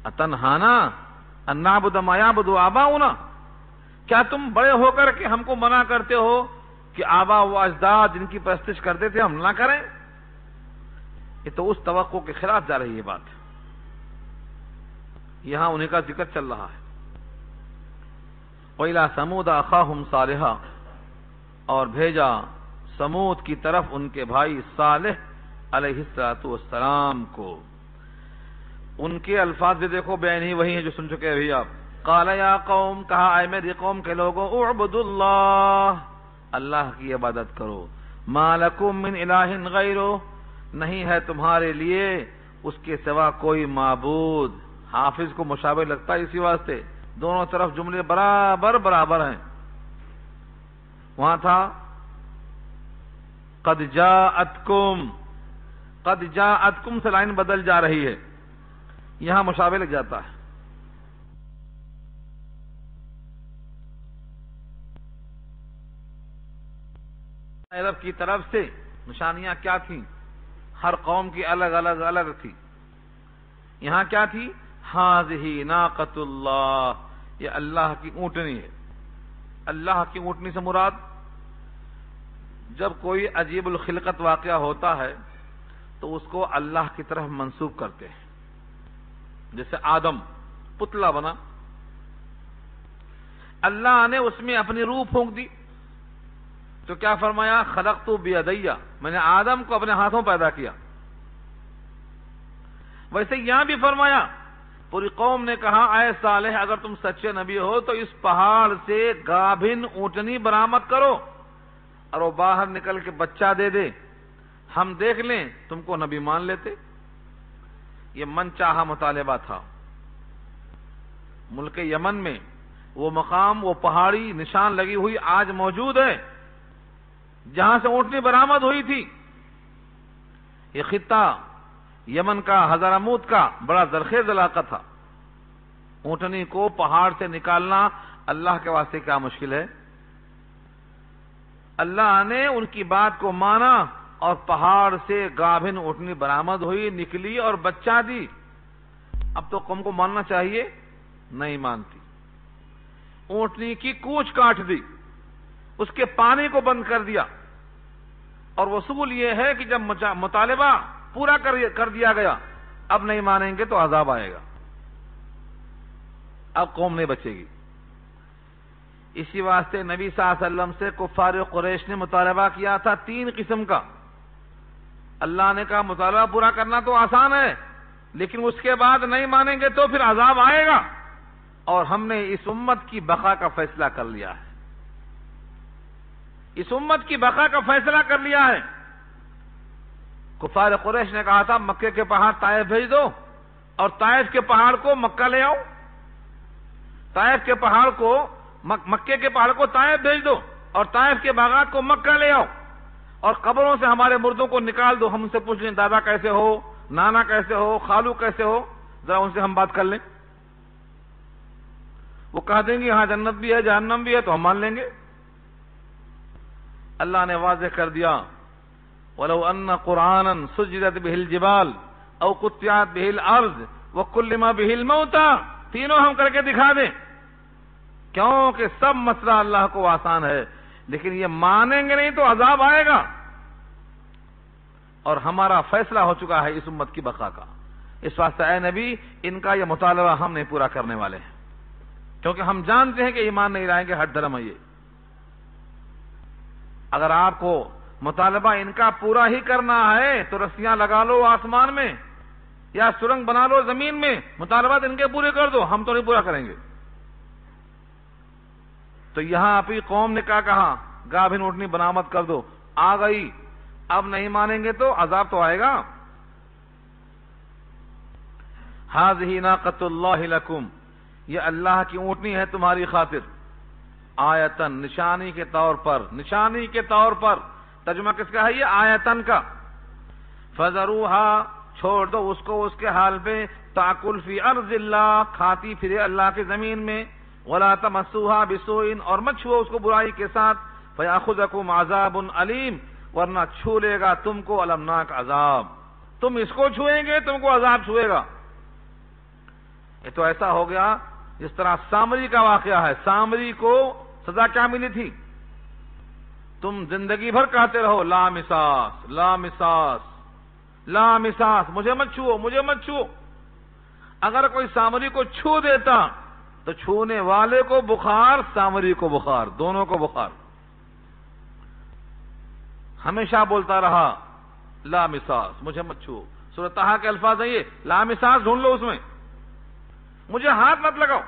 اتنہانا ان نعبد ما يعبد آباؤنا، کیا تم بڑے ہو کر کے ہم کو منع کرتے ہو کہ آبا و اجداد جن کی پرستش کرتے تھے ہم نہ کریں؟ یہ تو اس توقع کے خلاف جا رہی ہے بات. یہاں انہیں کا ذکر چل رہا ہے. وَإِلَىٰ ثَمُودَ أَخَاهُمْ صَالِحًا، اور بھیجا سمود کی طرف ان کے بھائی صالح علیہ السلام کو. ان کے الفاظ بھی دیکھو بین ہی وہی ہیں جو سن چکے ابھی آپ. قال یا قوم، کہا اے میری قوم کے لوگوں، اعبدوا اللہ، اللہ کی عبادت کرو. ما لکم من الہ غیرہ، نہیں ہے تمہارے لیے اس کے سوا کوئی معبود. حافظ کو مشابہ لگتا ہے اسی واسطے، دونوں طرف جملے برابر ہیں. وہاں تھا قد جاءتکم، قد جاءتکم سے لائن بدل جا رہی ہے، یہاں مشابہ لگ جاتا ہے. عرب کی طرف سے نشانیاں کیا تھیں؟ ہر قوم کی الگ تھی. یہاں کیا تھی؟ ہاذہ ناقۃ اللہ، یہ اللہ کی اونٹنی ہے. اللہ کی اونٹنی سے مراد جب کوئی عجیب الخلقت واقعہ ہوتا ہے تو اس کو اللہ کی طرف منسوب کرتے ہیں. جیسے آدم پتلا بنا، اللہ نے اس میں اپنی روح پھونک دی تو کیا فرمایا؟ خلقت بیدیا، میں نے آدم کو اپنے ہاتھوں پیدا کیا. ویسے یہاں بھی فرمایا، پوری قوم نے کہا اے صالح اگر تم سچے نبی ہو تو اس پہاڑ سے گابھن اونٹنی برآمد کرو اور وہ باہر نکل کے بچہ دے دے، ہم دیکھ لیں تم کو نبی مان لیتے. یہ من چاہا مطالبہ تھا. ملک یمن میں وہ مقام، وہ پہاڑی نشان لگی ہوئی آج موجود ہے جہاں سے اونٹنی برآمد ہوئی تھی. یہ خطہ یمن کا، حضرموت کا بڑا زرخیز علاقہ تھا. اونٹنی کو پہاڑ سے نکالنا اللہ کے واسطے کیا مشکل ہے. اللہ نے ان کی بات کو مانا اور پہاڑ سے گابھن اونٹنی برآمد ہوئی، نکلی اور بچہ دی. اب تو قوم کو ماننا چاہیے، نہیں مانتی. اونٹنی کی کوچ کاٹ دی، اس کے پانی کو بند کر دیا، اور وصول یہ ہے کہ جب مطالبہ پورا کر دیا گیا اب نہیں مانیں گے تو عذاب آئے گا، اب قوم نہیں بچے گی. اسی واسطے نبی صلی اللہ علیہ وسلم سے کفار قریش نے مطالبہ کیا تھا 3 قسم کا. اللہ نے کہا مطالبہ پورا کرنا تو آسان ہے لیکن اس کے بعد نہیں مانیں گے تو پھر عذاب آئے گا، اور ہم نے اس امت کی بقا کا فیصلہ کر لیا ہے. اس امت کی بقا کا فیصلہ کر لیا ہے. کفار قریش نے کہا تھا مکے کے پہاڑ طائف بھیج دو اور طائف کے پہاڑ کو مکہ لے آؤ، طائف کے پہاڑ کو مکے کے پہاڑ کو طائف بھیج دو اور طائف کے باغات کو مکہ لے آؤ، اور قبروں سے ہمارے مردوں کو نکال دو. ہم ان سے پوچھ لیں دادا کیسے ہو، نانا کیسے ہو، خالو کیسے ہو، ذرا ان سے ہم بات کر لیں. وہ کہہ دیں گے ہاں جنت بھی ہے جہنم بھی ہے تو ہم مان لیں گے. اللہ نے واضح کر دیا وَلَوْ أَنَّ قُرْآنًا سُجِّرَتْ بِهِ الْجِبَالُ أَوْ قُطِّعَتْ بِهِ الْأَرْضُ وَكُلِّمَ بِهِ الْمَوْتَى، تینوں ہم کر کے دکھا دیں. کیونکہ سب مسئلہ اللہ کو آسان ہے، لیکن یہ مانیں گے نہیں تو عذاب آئے گا. اور ہمارا فیصلہ ہو چکا ہے اس امت کی بقا کا. اس واسطے اے نبی ان کا یہ مطالبہ ہم نہیں پورا کرنے والے ہیں، کیونکہ ہم جانتے ہیں کہ ایمان نہیں لائیں گے، ہٹ دھرم ہے یہ. اگر آپ کو مطالبہ ان کا پورا ہی کرنا ہے تو رسیاں لگا لو آسمان میں یا سرنگ بنا لو زمین میں، مطالبات ان کے پورے کر دو، ہم تو نہیں پورا کریں گے. تو یہاں اپنی قوم نے کیا کہا؟ گابھن اونٹنی برآمد کر دو. آ گئی، اب نہیں مانیں گے تو عذاب تو آئے گا. ہاذہ ناقۃ اللہ لکم، یہ اللہ کی اونٹنی ہے تمہاری خاطر. آیتن نشانی کے طور پر، نشانی کے طور پر، ترجمہ کس کا ہے یہ؟ آیتن کا۔ فذروہا چھوڑ دو اس کو اس کے حال پہ، تاکل فی ارض اللہ کھاتی پھرے اللہ کی زمین میں، ولا تمسوہا بسوء اور مت چھو اس کو برائی کے ساتھ، فیاخذکم عذاب علیم ورنہ چھو لے گا تم کو المناک عذاب، تم اس کو چھوئیں گے تم کو عذاب چھوئے گا۔ یہ تو ایسا ہو گیا جس طرح سامری کا واقعہ ہے، سامری کو سزا کیا ملی تھی؟ تم زندگی بھر کہتے رہو لا مساس لا مساس لا مساس، مجھے مت چھو مجھے مت چھو۔ اگر کوئی سامری کو چھو دیتا تو چھونے والے کو بخار، سامری کو بخار، دونوں کو بخار۔ ہمیشہ بولتا رہا لا مساس، مجھے مت چھو۔ سورۃ طٰہٰ کے الفاظ ہیں یہ، لا مساس ڈھونڈ لو اس میں، مجھے ہاتھ مت لگاؤ۔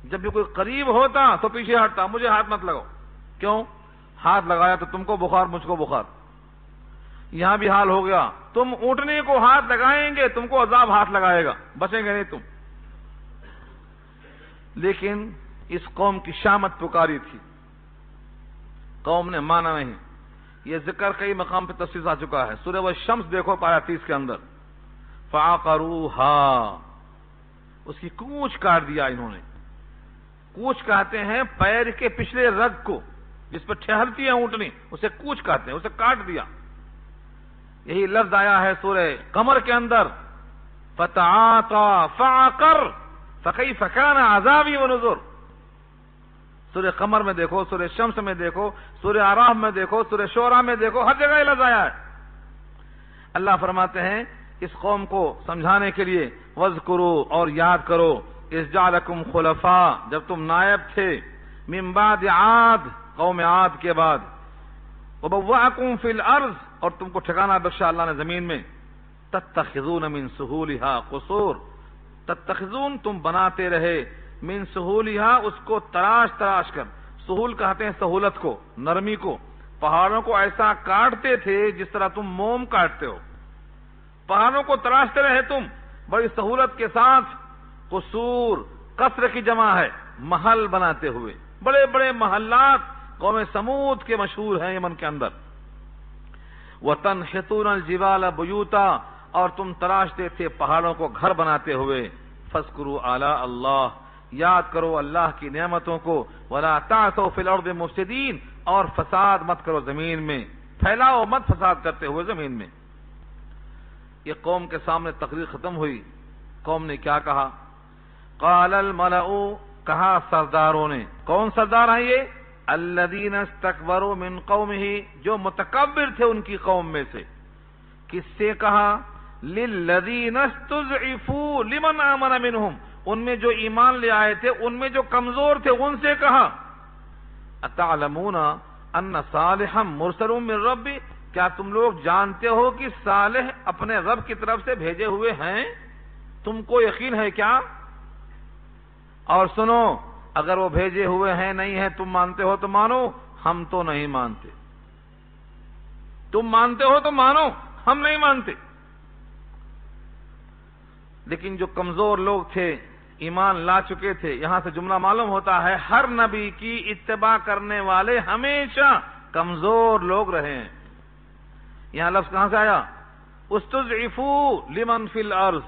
جب بھی کوئی قریب ہوتا تو پیچھے ہٹتا، مجھے ہاتھ مت لگاؤ۔ کیوں؟ ہاتھ لگایا تو تم کو بخار مجھ کو بخار۔ یہاں بھی حال ہو گیا، تم اونٹنے کو ہاتھ لگائیں گے تم کو عذاب ہاتھ لگائے گا، بچیں گے نہیں تم۔ لیکن اس قوم کی شامت پکاری تھی، قوم نے مانا نہیں۔ یہ ذکر کئی مقام پہ تفصیل آ چکا ہے، سورہ والشمس دیکھو پارہ 30 کے اندر، فعقروہا اس کی کونچ کاٹ دیا انہوں نے۔ کونچ کہتے ہیں پیر کے پچھلے رگ کو، جس پر ٹھہرتی ہے اونٹنی، اسے کونچ کہتے ہیں، اسے کاٹ دیا۔ یہی لفظ آیا ہے سورہ قمر کے اندر، فتعاطى فعقر فكيف كان عذابي ونذر۔ سورہ قمر میں دیکھو، سورہ شمس میں دیکھو، سورہ اعراف میں دیکھو، سورہ شعراء میں دیکھو، ہر جگہ یہ لفظ آیا ہے۔ اللہ فرماتے ہیں اس قوم کو سمجھانے کے لیے، وَاذْكُرُوا اور یاد کرو، اذ جعلکم خلفاء جب تم نائب تھے، من بعد عاد قوم عاد کے بعد، وَبَوَّأَكُمْ فِي الْأَرْضِ اور تم کو ٹھکانہ بخشا اللہ نے زمین میں، تَتَّخِذُونَ مِن سُهُولِهَا قُصُورٍ تتخذون تم بناتے رہے، من سہولها اس کو تراش تراش کر، سہول کہتے ہیں سہولت کو، نرمی کو، پہاڑوں کو ایسا کاٹتے تھے جس طرح تم موم کاٹتے ہو، پہاڑوں کو تراشتے رہے تم بڑی سہولت کے ساتھ۔ قصور قصر کی جمع ہے، محل بناتے ہوئے، بڑے بڑے محلات قوم سمود کے مشہور ہیں یمن کے اندر۔ وَتَنْحِتُونَ الْجِبَالَ بُيُوتًا اور تم تراشتے تھے پہاڑوں کو گھر بناتے ہوئے۔ فَاذْكُرُوا آلَاءَ اللَّهِ یاد کرو اللہ کی نعمتوں کو، وَلَا تَعْثَوْا فِي الْأَرْضِ مُفْسِدِينَ اور فساد مت کرو زمین میں، پھیلاؤ مت فساد کرتے ہوئے زمین میں۔ یہ قوم کے سامنے تقریر ختم ہوئی، قوم نے کیا کہا؟ قال الملأ کہا سرداروں نے، کون سردار ہیں یہ؟ الذین استکبروا من قومہ جو متکبر تھے ان کی قوم میں سے۔ کس سے کہا؟ للذین استضعفوا لمن آمن منہم ان میں جو ایمان لے آئے تھے، ان میں جو کمزور تھے ان سے کہا، اتعلمون ان صالحا مرسل من ربی کیا تم لوگ جانتے ہو کہ صالح اپنے رب کی طرف سے بھیجے ہوئے ہیں؟ تم کو یقین ہے کیا؟ اور سنو، اگر وہ بھیجے ہوئے ہیں نہیں ہیں تم مانتے ہو تو مانو، ہم تو نہیں مانتے۔ تم مانتے ہو تو مانو، ہم نہیں مانتے۔ لیکن جو کمزور لوگ تھے، ایمان لا چکے تھے، یہاں سے جملہ معلوم ہوتا ہے ہر نبی کی اتباع کرنے والے ہمیشہ کمزور لوگ رہے ہیں۔ یہاں لفظ کہاں سے آیا؟ استضعفوا لمن فی الارض،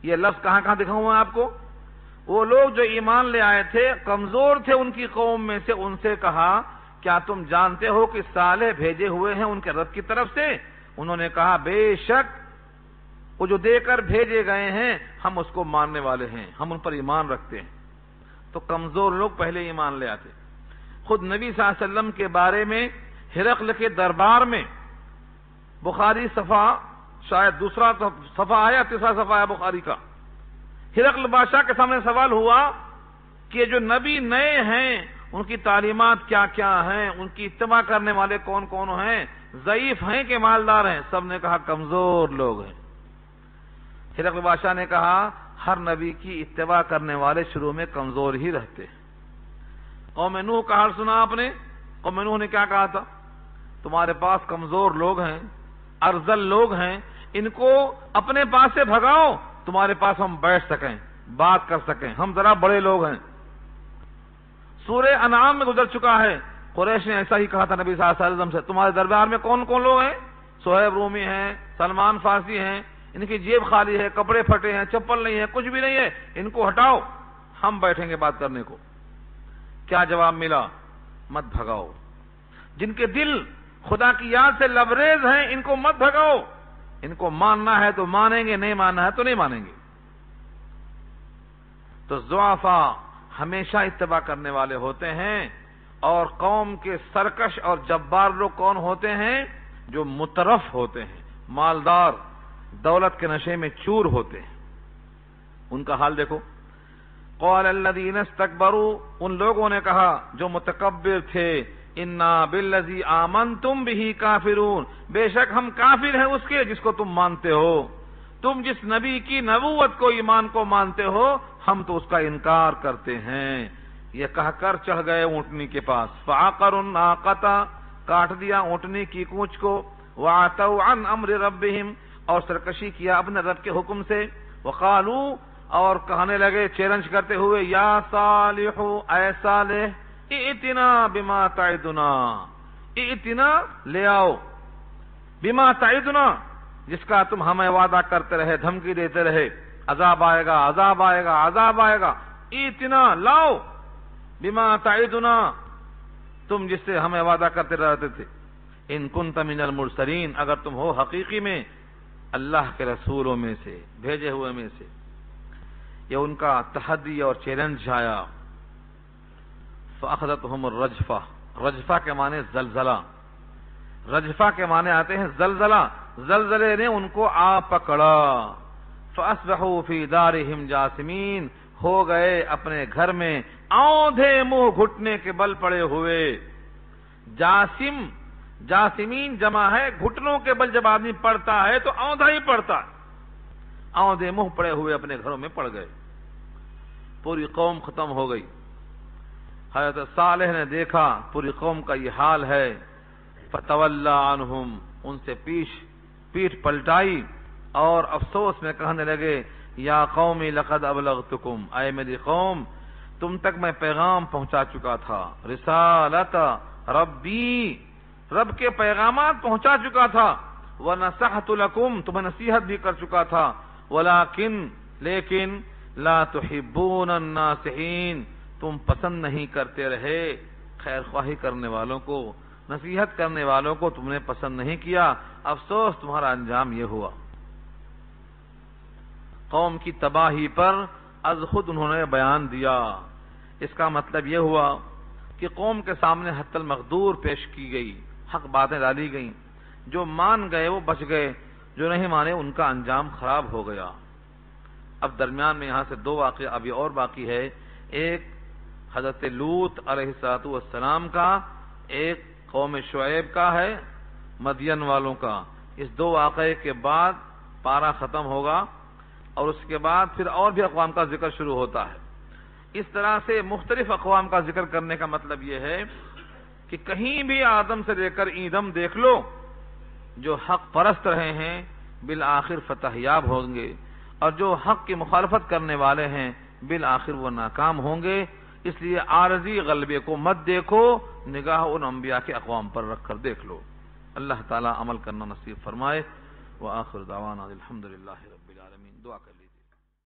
یہ لفظ کہاں کہاں دکھاؤں میں آپ کو؟ وہ لوگ جو ایمان لے آئے تھے، کمزور تھے ان کی قوم میں سے، ان سے کہا کیا تم جانتے ہو کہ صالح بھیجے ہوئے ہیں ان کے رب کی طرف سے؟ انہوں نے کہا بے شک وہ جو دے کر بھیجے گئے ہیں ہم اس کو ماننے والے ہیں، ہم ان پر ایمان رکھتے ہیں۔ تو کمزور لوگ پہلے ایمان لے آتے۔ خود نبی صلی اللہ علیہ وسلم کے بارے میں ہرقل کے دربار میں، بخاری صفحہ شاید دوسرا صفحہ آیا، تیسرا صفحہ آیا بخاری کا، ہرقل بادشاہ کے سامنے سوال ہوا کہ جو نبی نئے ہیں ان کی تعلیمات کیا کیا ہیں، ان کی اتباع کرنے والے کون کون ہیں، ضعیف ہیں کہ مالدار ہیں؟ سب نے کہا کمزور لوگ ہیں۔ ہرقل بادشاہ نے کہا ہر نبی کی اتباع کرنے والے شروع میں کمزور ہی رہتے ہیں۔ قوم نوح کا حال سنا آپ نے؟ قوم نوح نے کیا کہا تھا؟ تمہارے پاس کمزور لوگ ہیں، ارذل لوگ ہیں، ان کو اپنے پاس سے بھگاؤ، تمہارے پاس ہم بیٹھ سکیں، بات کر سکیں، ہم ذرا بڑے لوگ ہیں۔ سورہ انعام میں گزر چکا ہے، قریش نے ایسا ہی کہا تھا نبی صلی اللہ علیہ وسلم سے، تمہارے دربار میں کون کون لوگ ہیں؟ صہیب رومی ہیں، سلمان فارسی ہیں، ان کی جیب خالی ہے، کپڑے پھٹے ہیں، چپل نہیں ہے، کچھ بھی نہیں ہے، ان کو ہٹاؤ، ہم بیٹھیں گے بات کرنے کو۔ کیا جواب ملا؟ مت بھگاؤ، جن کے دل خدا کی یاد سے لبریز ہیں ان کو مت بھگاؤ، ان کو ماننا ہے تو مانیں گے، نہیں ماننا ہے تو نہیں مانیں گے۔ تو ضعفاء ہمیشہ اتباع کرنے والے ہوتے ہیں، اور قوم کے سرکش اور جبار لوگ کون ہوتے ہیں؟ جو مترف ہوتے ہیں، مالدار، دولت کے نشے میں چور ہوتے ہیں، ان کا حال دیکھو۔ قال الذين استكبروا، ان لوگوں نے کہا جو متکبر تھے، انا بالذی آمنتم به کافرون، بے شک ہم کافر ہیں اس کے جس کو تم مانتے ہو، تم جس نبی کی نبوت کو، ایمان کو مانتے ہو، ہم تو اس کا انکار کرتے ہیں۔ یہ کہہ کر چڑھ گئے اونٹنی کے پاس، فعقروا الناقۃ، کاٹ دیا اونٹنی کی کونچ کو، وعتوا عن امر ربهم، اور سرکشی کیا اپنے رب کے حکم سے، وقالوا، اور کہنے لگے چیلنج کرتے ہوئے، یا صالح، اے صالح، ائتنا بما تعدنا، ائتنا، لے آؤ، بما تعدنا، جس کا تم ہمیں وعدہ کرتے رہے، دھمکی دیتے رہے، عذاب آئے گا، عذاب آئے گا، عذاب آئے گا، ائتنا، لاؤ، بما تعدنا، تم جس سے ہمیں وعدہ کرتے رہتے تھے، ان کنت من المرسلین، اگر تم ہو حقیقی میں اللہ کے رسولوں میں سے، بھیجے ہوئے میں سے۔ یہ ان کا تحدی اور چیلنج آیا۔ فأخذتهم الرجفہ، رجفہ کے معنی زلزلہ، رجفہ کے معنی آتے ہیں زلزلہ، زلزلے نے ان کو آ پکڑا۔ فأصبحوا فی دارہم جاثمین، ہو گئے اپنے گھر میں آندھے منہ گھٹنے کے بل پڑے ہوئے۔ جاسم، جاسمین جمع ہے، گھٹنوں کے بل جب آدمی پڑتا ہے تو آندھا ہی پڑتا ہے، آندھے منہ پڑے ہوئے اپنے گھروں میں پڑ گئے، پوری قوم ختم ہو گئی۔ حضرت صالح نے دیکھا پوری قوم کا یہ حال ہے، فتولی عنہم، ان سے پیٹھ پلٹائی، اور افسوس میں کہنے لگے، یا قومی لقد ابلغتکم، اے میری قوم تم تک میں پیغام پہنچا چکا تھا، رسالت ربی، رب کے پیغامات پہنچا چکا تھا، ونصحت لکم، تمہیں نصیحت بھی کر چکا تھا، لیکن لا تحبون الناصحین، تم پسند نہیں کرتے رہے خیر خواہی کرنے والوں کو، نصیحت کرنے والوں کو تم نے پسند نہیں کیا، افسوس تمہارا انجام یہ ہوا۔ قوم کی تباہی پر از خود انہوں نے بیان دیا۔ اس کا مطلب یہ ہوا کہ قوم کے سامنے حت المقدور پیش کی گئی، حق باتیں ڈالی گئیں، جو مان گئے وہ بچ گئے، جو نہیں مانے ان کا انجام خراب ہو گیا۔ اب درمیان میں یہاں سے دو واقعہ ابھی اور باقی ہے، ایک حضرت لوط علیہ السلام کا، ایک قوم شعیب کا ہے، مدین والوں کا۔ اس دو واقعے کے بعد پارہ ختم ہوگا، اور اس کے بعد پھر اور بھی اقوام کا ذکر شروع ہوتا ہے۔ اس طرح سے مختلف اقوام کا ذکر کرنے کا مطلب یہ ہے کہ کہیں بھی آدم سے لے کر ایدم دیکھ لو، جو حق پرست رہے ہیں بالآخر فتح یاب ہوں گے، اور جو حق کی مخالفت کرنے والے ہیں بالآخر وہ ناکام ہوں گے۔ اس لیے عارضی غلبے کو مت دیکھو، نگاہ ان انبیاء کے اقوام پر رکھ کر دیکھ لو۔ اللہ تعالی عمل کرنا نصیب فرمائے۔ وآخر دعوانا الحمدللہ رب العالمین۔ دعا کریں۔